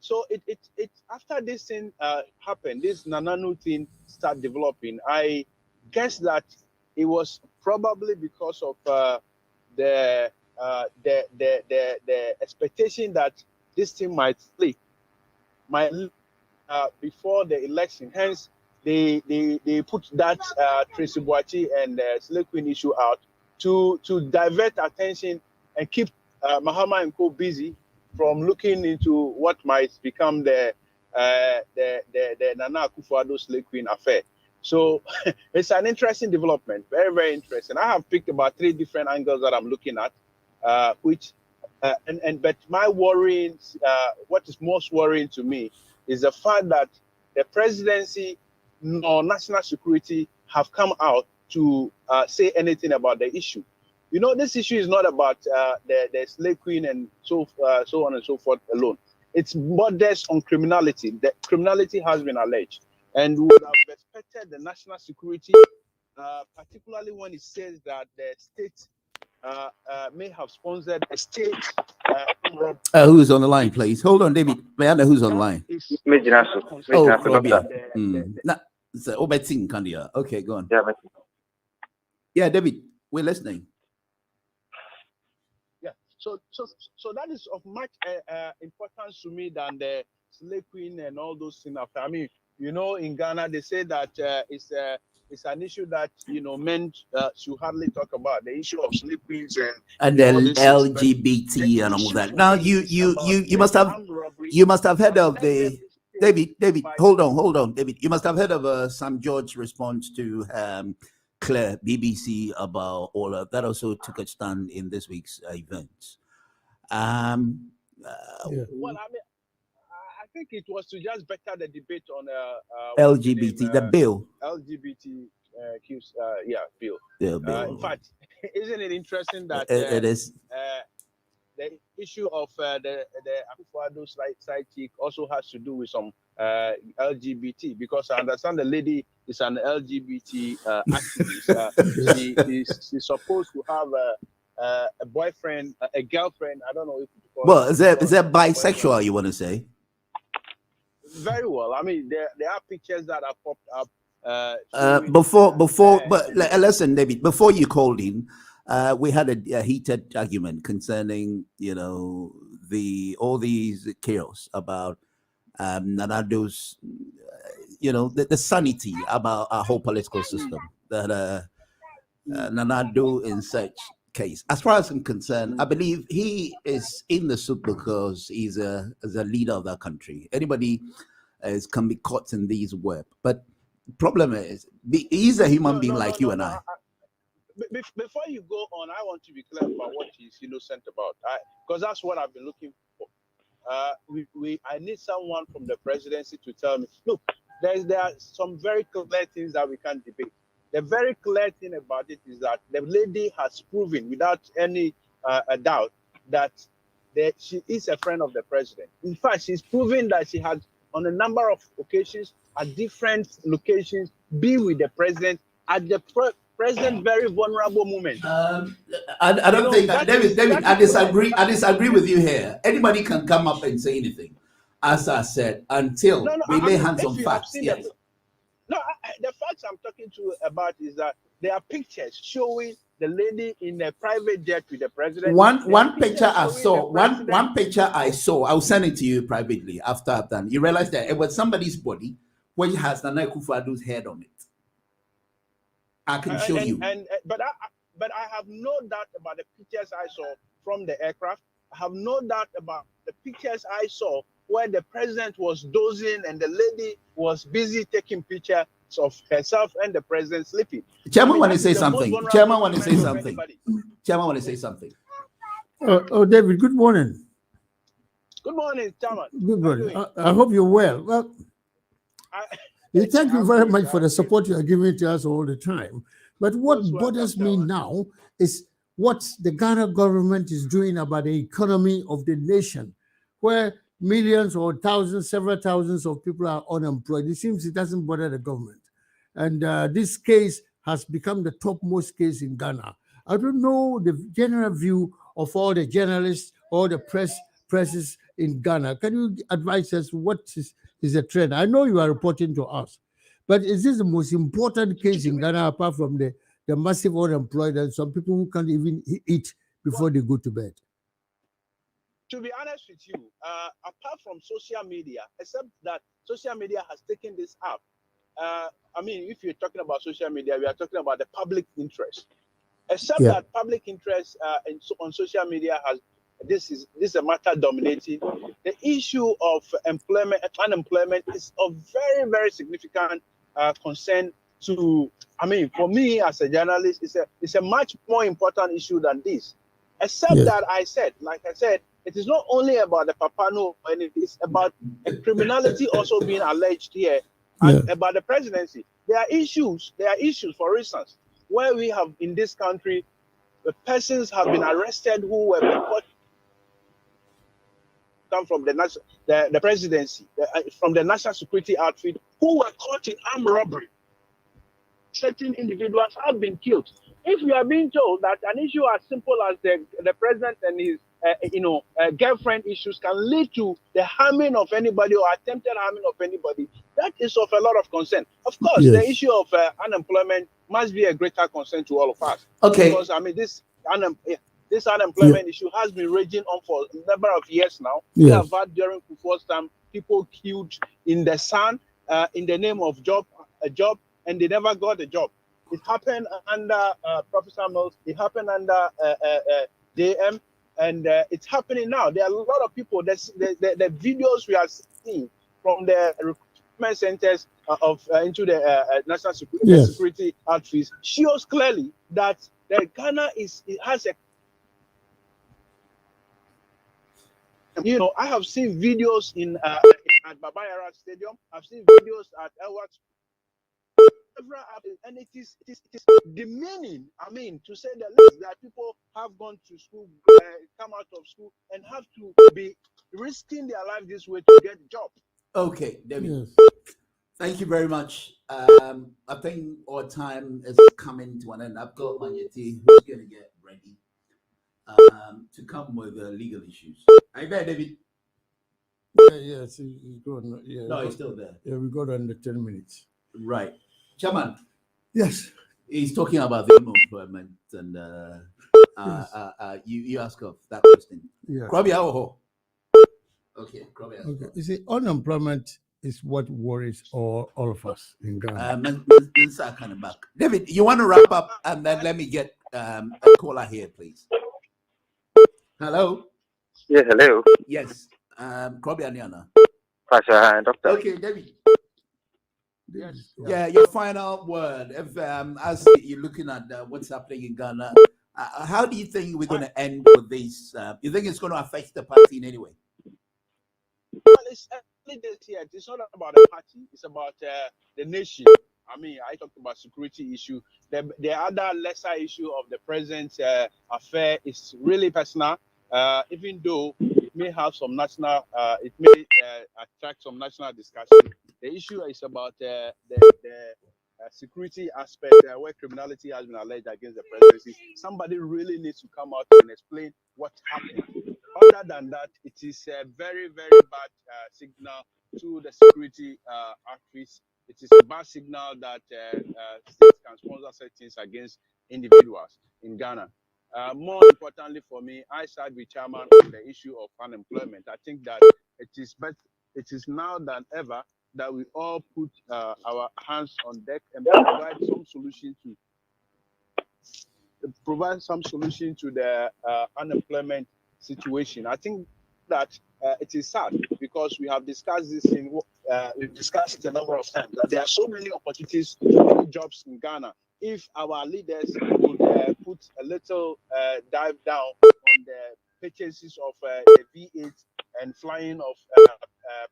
so it after this thing happened, this Nananu thing started developing. I guess that it was probably because of the expectation that this thing might slip, before the election. Hence, they put that Tracy Boachi and Slave Queen issue out to divert attention and keep Mahama and co busy from looking into what might become the Nana AKUFU Slave Queen affair. So it's an interesting development, very, very interesting. I have picked about 3 different angles that I'm looking at, but my worrying, what is most worrying to me is the fact that the presidency nor national security have come out to say anything about the issue. This issue is not about the Slave Queen and so on and so forth alone. It's borders on criminality. The criminality has been alleged. And we would have expected the national security, particularly when it says that the state may have sponsored a state. Who's on the line, please? Hold on, David. May I know who's on the line? Okay, go on. Yeah, David, we're listening. Yeah, so that is of much importance to me than the Slave Queen and all those things. I mean, in Ghana they say that it's an issue that men should hardly talk about, the issue of Slave Queens and the LGBT and all that. Now you must have heard of the David. Hold on, David. You must have heard of Sam George's response to Claire BBC about all of that. Also took a stand in this week's events. Well, I mean, I think it was to just better the debate on LGBT, the bill. LGBT bill. Bill. In fact, isn't it interesting that it is the issue of the AKUFU side CHIC also has to do with some LGBT, because I understand the lady is an LGBT activist. She's supposed to have a boyfriend, a girlfriend. I don't know if you call Well, it, is that bisexual? You want to say? Very well. I mean, there are pictures that are popped up. Listen, David. Before you called in, we had a heated argument concerning, all these chaos about Nanado's, the sanity about our whole political system that Nanado in such case. As far as I'm concerned, I believe he is in the soup because he's a leader of that country. Anybody can be caught in these web, but problem is he's a human being like you and I. Before you go on, I want to be clear about what he's innocent about, because that's what I've been looking for. I need someone from the presidency to tell me, look, there are some very clear things that we can't debate. The very clear thing about it is that the lady has proven without any doubt that she is a friend of the president. In fact, she's proven that she has, on a number of occasions, at different locations, be with the president at the present very vulnerable moment. I don't think that, David, I disagree with you here. Anybody can come up and say anything, as I said, until we lay hands on facts. Yes. The facts I'm talking to you about is that there are pictures showing the lady in a private jet with the president. One picture I saw, I'll send it to you privately after I've done. You realize that it was somebody's body where he has Nana Akufo-Addo's head on it. I can show you. But I have no doubt about the pictures I saw from the aircraft. I have no doubt about the pictures I saw where the president was dozing and the lady was busy taking pictures of herself and the president sleeping. Chairman want to say something. Chairman want to say something. Chairman want to say something. Oh, David, good morning. Good morning, Chairman. Good morning. I hope you're well. Well, thank you very much for the support you are giving to us all the time. But what bothers me now is what the Ghana government is doing about the economy of the nation, where millions or thousands, several thousands of people are unemployed. It seems it doesn't bother the government. And this case has become the topmost case in Ghana. I don't know the general view of all the journalists, all the presses in Ghana. Can you advise us what is the trend? I know you are reporting to us, but is this the most important case in Ghana apart from the massive unemployed and some people who can't even eat before they go to bed? To be honest with you, apart from social media, except that social media has taken this up, I mean, if you're talking about social media, we are talking about the public interest. Except that public interest on social media this is a matter dominating. The issue of unemployment is of very, very significant concern to, I mean, for me as a journalist, it's a much more important issue than this. Except that like I said, it is not only about the Papano, and it is about a criminality also being alleged here about the presidency. There are issues, for instance, where we have in this country, the persons have been arrested who were come from the presidency, from the national security outfit, who were caught in armed robbery. Certain individuals have been killed. If you are being told that an issue as simple as the president and his girlfriend issues can lead to the harming of anybody or attempted harming of anybody, that is of a lot of concern. Of course, the issue of unemployment must be a greater concern to all of us. Okay. Because I mean, this unemployment issue has been raging on for a number of years now. We have had during Kufuor's time people killed in the sun in the name of a job, and they never got a job. It happened under Professor Mills. It happened under JM. And it's happening now. There are a lot of people. The videos we are seeing from the recruitment centers into the national security outfits shows clearly that Ghana has a. I have seen videos at Baba Yara Stadium. I've seen videos at AWUAH. And it is demeaning. I mean, to say the least, that people have gone to school, come out of school, and have to be risking their life this way to get a job. Okay, David. Thank you very much. I think our time is coming to an end. I've got Manyeti who's going to get ready to come with legal issues. Are you there, David? Yes, he's gone. Yeah, no, he's still there. Yeah, we got under 10 minutes. Right. Chairman. Yes. He's talking about the unemployment and you ask of that question. Yeah. Okay. Okay. You see, unemployment is what worries all of us in Ghana. David, you want to wrap up and then let me get a caller here, please. Hello. Yeah, hello. Yes. Krobi Aniana. Doctor. Okay, David. Yes. Yeah, your final word. If as you're looking at what's happening in Ghana, how do you think we're going to end with this? You think it's going to affect the party in any way? Well, it's early days here. It's not about the party. It's about the nation. I mean, I talked about security issue. The other lesser issue of the present affair is really personal. Even though it may have some national, it may attract some national discussion. The issue is about the security aspect where criminality has been alleged against the presidency. Somebody really needs to come out and explain what happened. Other than that, it is a very, very bad signal to the security outfits. It is a bad signal that states can sponsor such things against individuals in Ghana. More importantly for me, I side with Chairman on the issue of unemployment. I think that it is now than ever that we all put our hands on deck and provide some solution to the unemployment situation. I think that it is sad because we have discussed this we've discussed it a number of times that there are so many opportunities to get jobs in Ghana. If our leaders would put a little dive down on the purchases of the V8 and flying of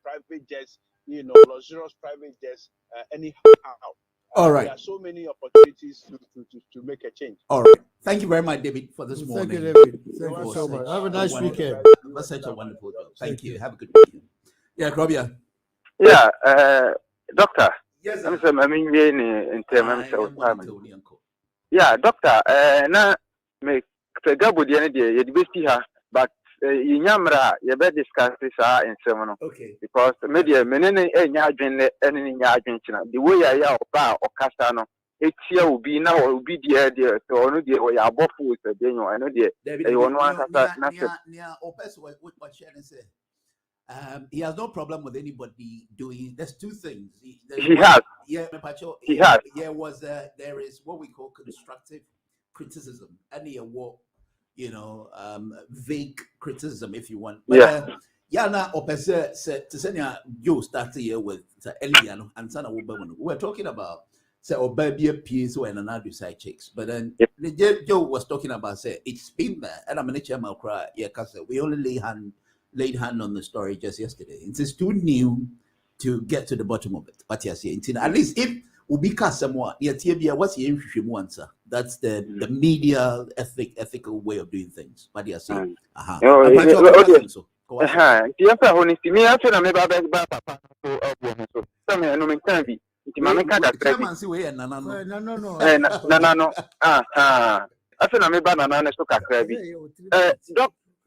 private jets, luxurious private jets, anyhow. All right. There are so many opportunities to make a change. All right. Thank you very much, David, for this morning. Thank you, David. Thank you so much. Have a nice weekend. It was such a wonderful job. Thank you. Have a good weekend. Yeah, Krobia. Yeah, doctor. Yes, sir. Yeah, doctor. Na me tegabo de ye debesi ha, but yinyamra ye be discuss this in seminar. Okay. Because media menene enya adwenne ene nya adwenchina. The way ya oba okasa no etia obi na obi de so onu de o ya abofu se de nyo eno de e wonu ansasa na opes what sharing say. He has no problem with anybody doing. There's two things. He has. Yeah, he has. There is what we call constructive criticism, and vague criticism, if you want. But, na opposite said to send you start here with Elian and Sana Woman. We're talking about say or baby piece when another side chicks. But then Joe was talking about say it's been there, and I'm gonna chairman cry. Yeah, cause we only laid hand on the story just yesterday. It is too new to get to the bottom of it. But yes, at least if Ubika somewhat, what's the answer? That's the media ethical way of doing things. But yes,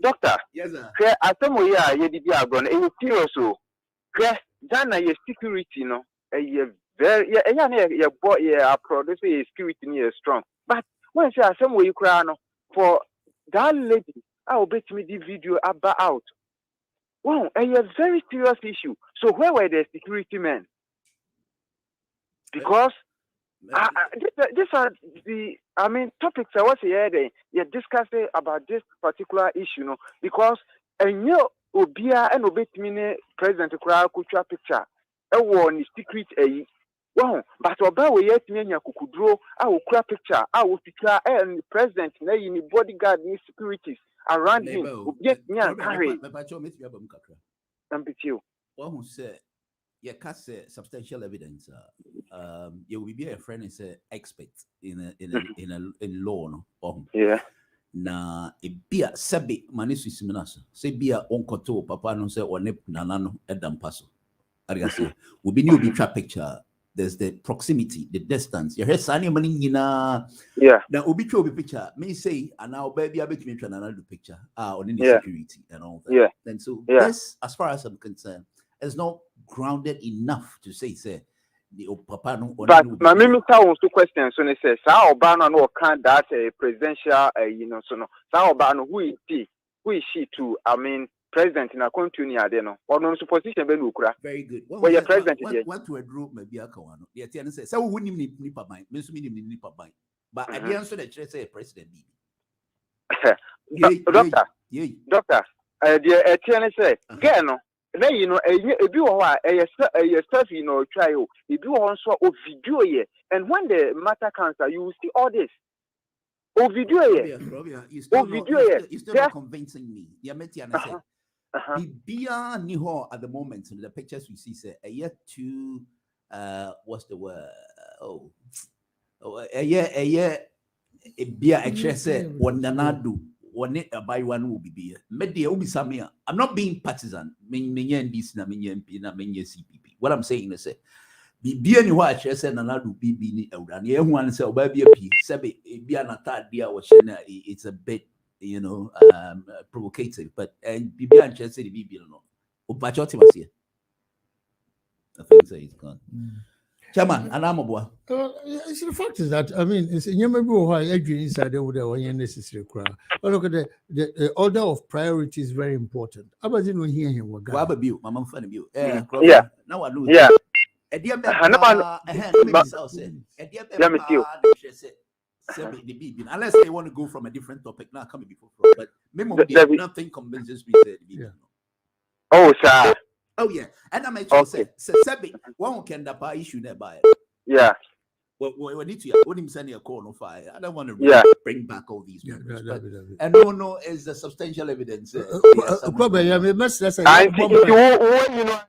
Doctor, yes, sir. I tell you, yeah, gone. It serious. Ghana, your security, no, very, boy, produce security is strong. But when say some way you cry no for that lady, I will bet me the video about out. Wow, a very serious issue. So where were the security men? Because these are the topics I was here. You're discussing about this particular issue, no, because Obia and Obetmine President Kura Kucha picture, a war in secret wow, but Oba we yet me Kukudro, I will cry picture, I will picture and President in bodyguard in securities around him. Yes, carry. One who said you can't say substantial evidence. You will be a friend and say expert in law, no? Yeah. Na ebia sabi manisu siminaso se bia onkoto papa no se one nanano edam paso Will be new be trap picture. There's the proximity, the distance. You hear Sunny money, now Ubi picture may say, and now baby, I bet me another picture on any security and all that. And so this, as far as I'm concerned, is not grounded enough to say papa no. But my minister wants to question. So they say, "Sao Obama no can that presidential, so no. Sao Obama who is she to? I mean, president in a country there no. Or no position be lukura. Very good. Well, your president what to a group maybe a kawano. The attendant says, "So who need nipa mind? Me so me need nipa mind." But at the answer that say president be. Doctor, the attendant say, "Get no." Then you know, a stuff trial. If you also a video here, and when the matter comes, you will see all this. Oh, video here. You're still not convincing me. The American said, "Bibia niho at the moment." So the pictures we see say a year to what's the word? A year bia actually say what nanadu. One by one will be beer. Media will be Samia. I'm not being partisan. What I'm saying is, be any watch, I said, and I do be and everyone said, baby, be an attack, dear, it's a bit, provocative, but and be anxious, be no. Upachoti was here. I think so, it's gone. Chairman, and I'm a boy. The fact is that, I mean, it's inside there with the unnecessary crowd. But look at the order of priority is very important. I wasn't hear him. Grab a view, my mom funny view. Now I lose. Yeah. Let me unless they want to go from a different topic now, coming before. But nothing convinces me. Oh, sir. Oh yeah, and I might say, one can the issue nearby. Yeah. Well, we need to. What him sending a call no fire. I don't want to bring back all these members, and no is the substantial evidence. Probably, I mean, you know.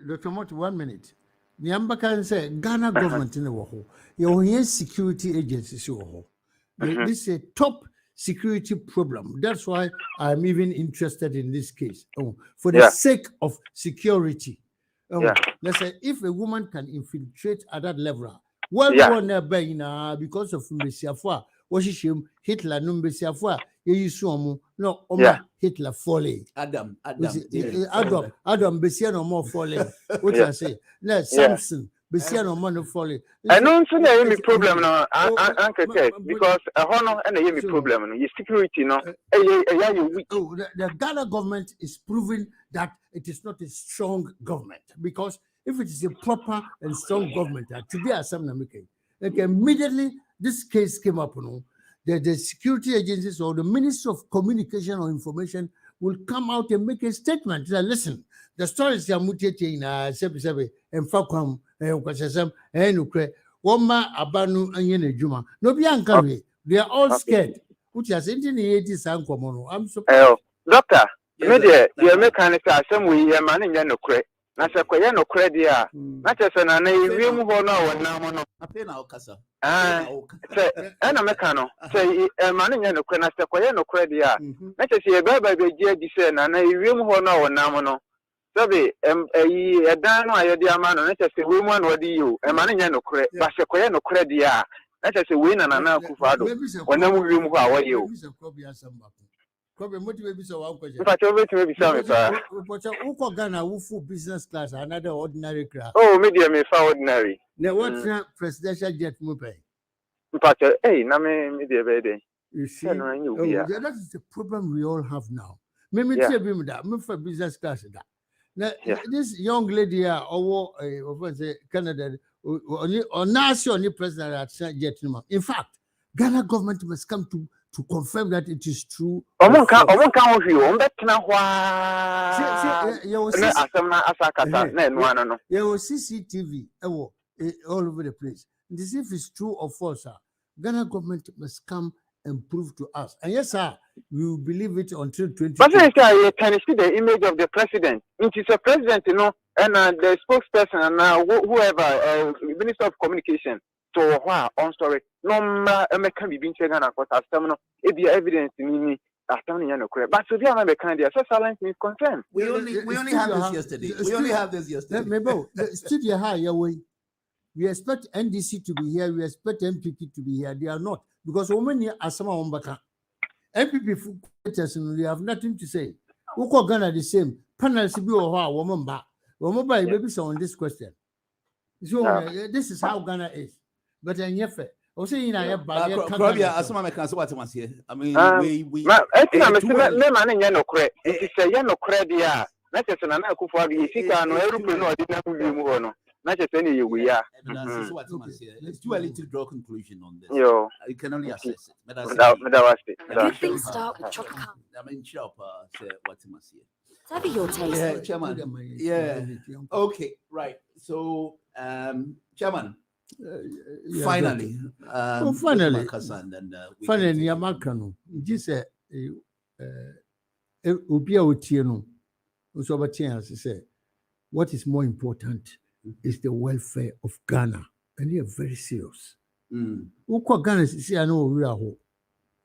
Dr. Mott, 1 minute. Niamba can say Ghana government in the world. You security agencies. This is a top security problem. That's why I'm even interested in this case. For the sake of security. Let's say if a woman can infiltrate at that level, because of Messiafua, Hitler no Messiafua, no Hitler folly. Adam Bessiano more folly. What I say? No, Samson. Besiano man folly. I don't see any problem now, Uncle Ted, because a honor and a problem. Your security, no. The Ghana government is proving that it is not a strong government, because if it is a proper and strong government, today as some American, like immediately this case came up, the security agencies or the Ministry of Communication or Information will come out and make a statement that listen, the stories are mutating in Sebi and Falcom and Kwasasam and Ukre, Woma Abanu and Yenejuma. No Bianca, they are all scared, which has in the 80s and Comono. I'm so. Doctor, media, your mechanic are some way, your man in Yanokre. Nasa kwaya no credit a na chese na na ewiem ho no wonam no ape na okasa na meka no say ma na nya no kwaya nasa kwaya no credit a na chese ye baba be gi adi say na ewiem ho no wonam no sabe yi edan no ayede ama no na chese we mu na odi yo ma na nya no credit ba se kwaya no credit a na chese we na AKUFU ado wonam ewiem ho a wo yo. Probably motivate so one question. But maybe some Ghana full business class, another ordinary class. Oh, medium is ordinary. Now what presidential jet move? But hey, na me the you see, that is the problem we all have now. Maybe tell me that me for business class that. Now this young lady here over Canada or national president at jet. In fact, Ghana government must come to confirm that it is true. You see, CCTV all over the place. This if it's true or false, Ghana government must come and prove to us. And yes, sir, we will believe it until 2020. But you can see the image of the president. It is a president, and the spokesperson and whoever, Minister of Communication. So, on story. No, I can be being taken across as terminal. If the evidence in me, But to be a kind of silence means consent. We only have this yesterday. We only have this yesterday. Maybe studio high your way. We expect NDC to be here. We expect MPP to be here. They are not because women are some on baka. MPP they have nothing to say. Uko Ghana the same. Panel to be a woman back. Woman by baby on this question. So this is how Ghana is. But in your fair. I mean, it's too early to draw a conclusion on this. You can only assess it. Good things start with chocolate. I mean, shop, what you must hear. Whatever your taste. Yeah, Chairman. Yeah. Okay, right. So, Chairman. Finally, finally, Yamakano. Just what is more important is the welfare of Ghana, and they are very serious. Ghana see, I know we are home.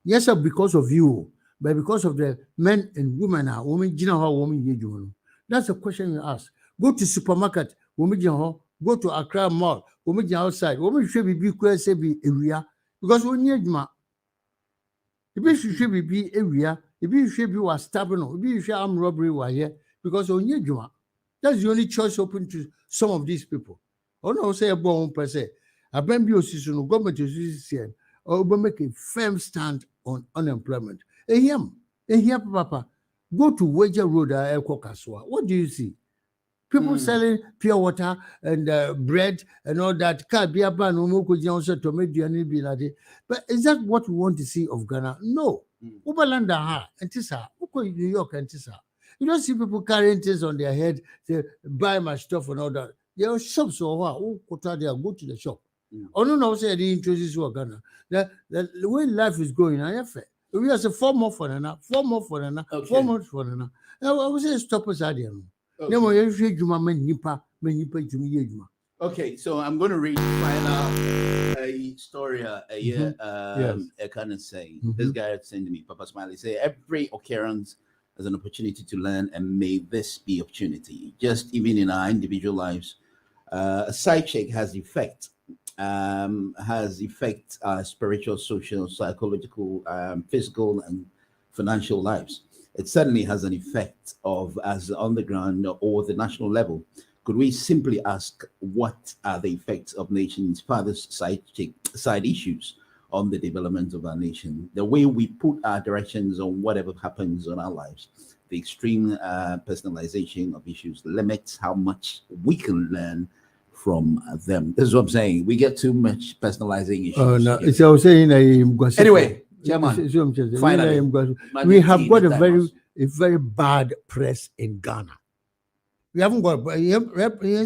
Yes, sir, because of you, but because of the men and women are women, you know how women you do. That's the question you ask. Go to supermarket, women, go to Accra Mall, women outside, women should be say be area because when you if should be area, if you should be was stabbing, if you should armed robbery were here because when you that's the only choice open to some of these people. Oh no, say a bon per se. A bamboo season government is or make a firm stand on unemployment. Papa, go to Wager Road at Kokaswa. What do you see? People selling pure water and bread and all that. But is that what we want to see of Ghana? No. Ubalanda and Tisa, New York and Tisa. You don't see people carrying things on their head, say, buy my stuff and all that. There are shops or what? Go to the shop. Oh no, say they introduce you Ghana. The way life is going, we are 4 more for now, 4 more for now, 4 more for now. I will say stop us at the Okay, so I'm going to read a story I kind of say. This guy sent me, Papa Smiley, say every occurrence as an opportunity to learn, and may this be opportunity. Just even in our individual lives, a side check has effect our spiritual, social, psychological, physical, and financial lives. It certainly has an effect of as on the ground or the national level. Could we simply ask what are the effects of nations' father's side issues on the development of our nation? The way we put our directions on whatever happens on our lives, the extreme personalization of issues limits how much we can learn from them. This is what I'm saying. We get too much personalizing issues. Oh no, it's I was saying anyway. Finally, we have got a very bad press in Ghana. We haven't got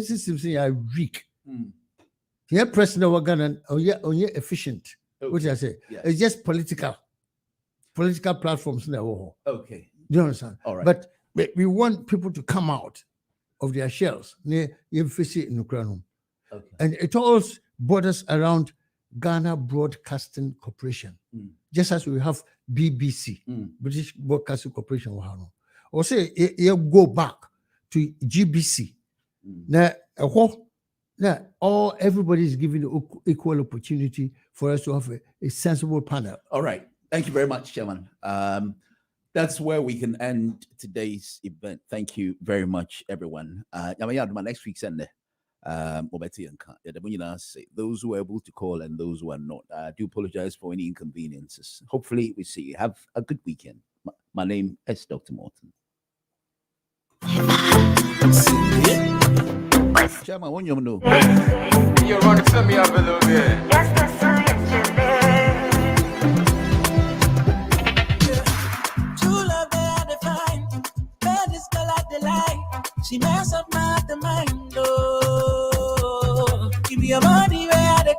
systems are weak. Yeah, press in our Ghana efficient. What I say? It's just political platforms now. Okay. Do you understand? All right. But we want people to come out of their shells near Emphysy in Ukraine. Okay. And it all borders around Ghana Broadcasting Corporation. Just as we have BBC, British Broadcasting Corporation, or say you go back to GBC. Now, everybody is given equal opportunity for us to have a sensible panel. All right. Thank you very much, Chairman. That's where we can end today's event. Thank you very much, everyone. My next week's Sunday. Those who are able to call and those who are not. I do apologize for any inconveniences. Hopefully, we see you. Have a good weekend. My name is Dr. Morton. Chairman, when you know. You want to send me up a little bit? She mess up my mind, oh. Give me your money where the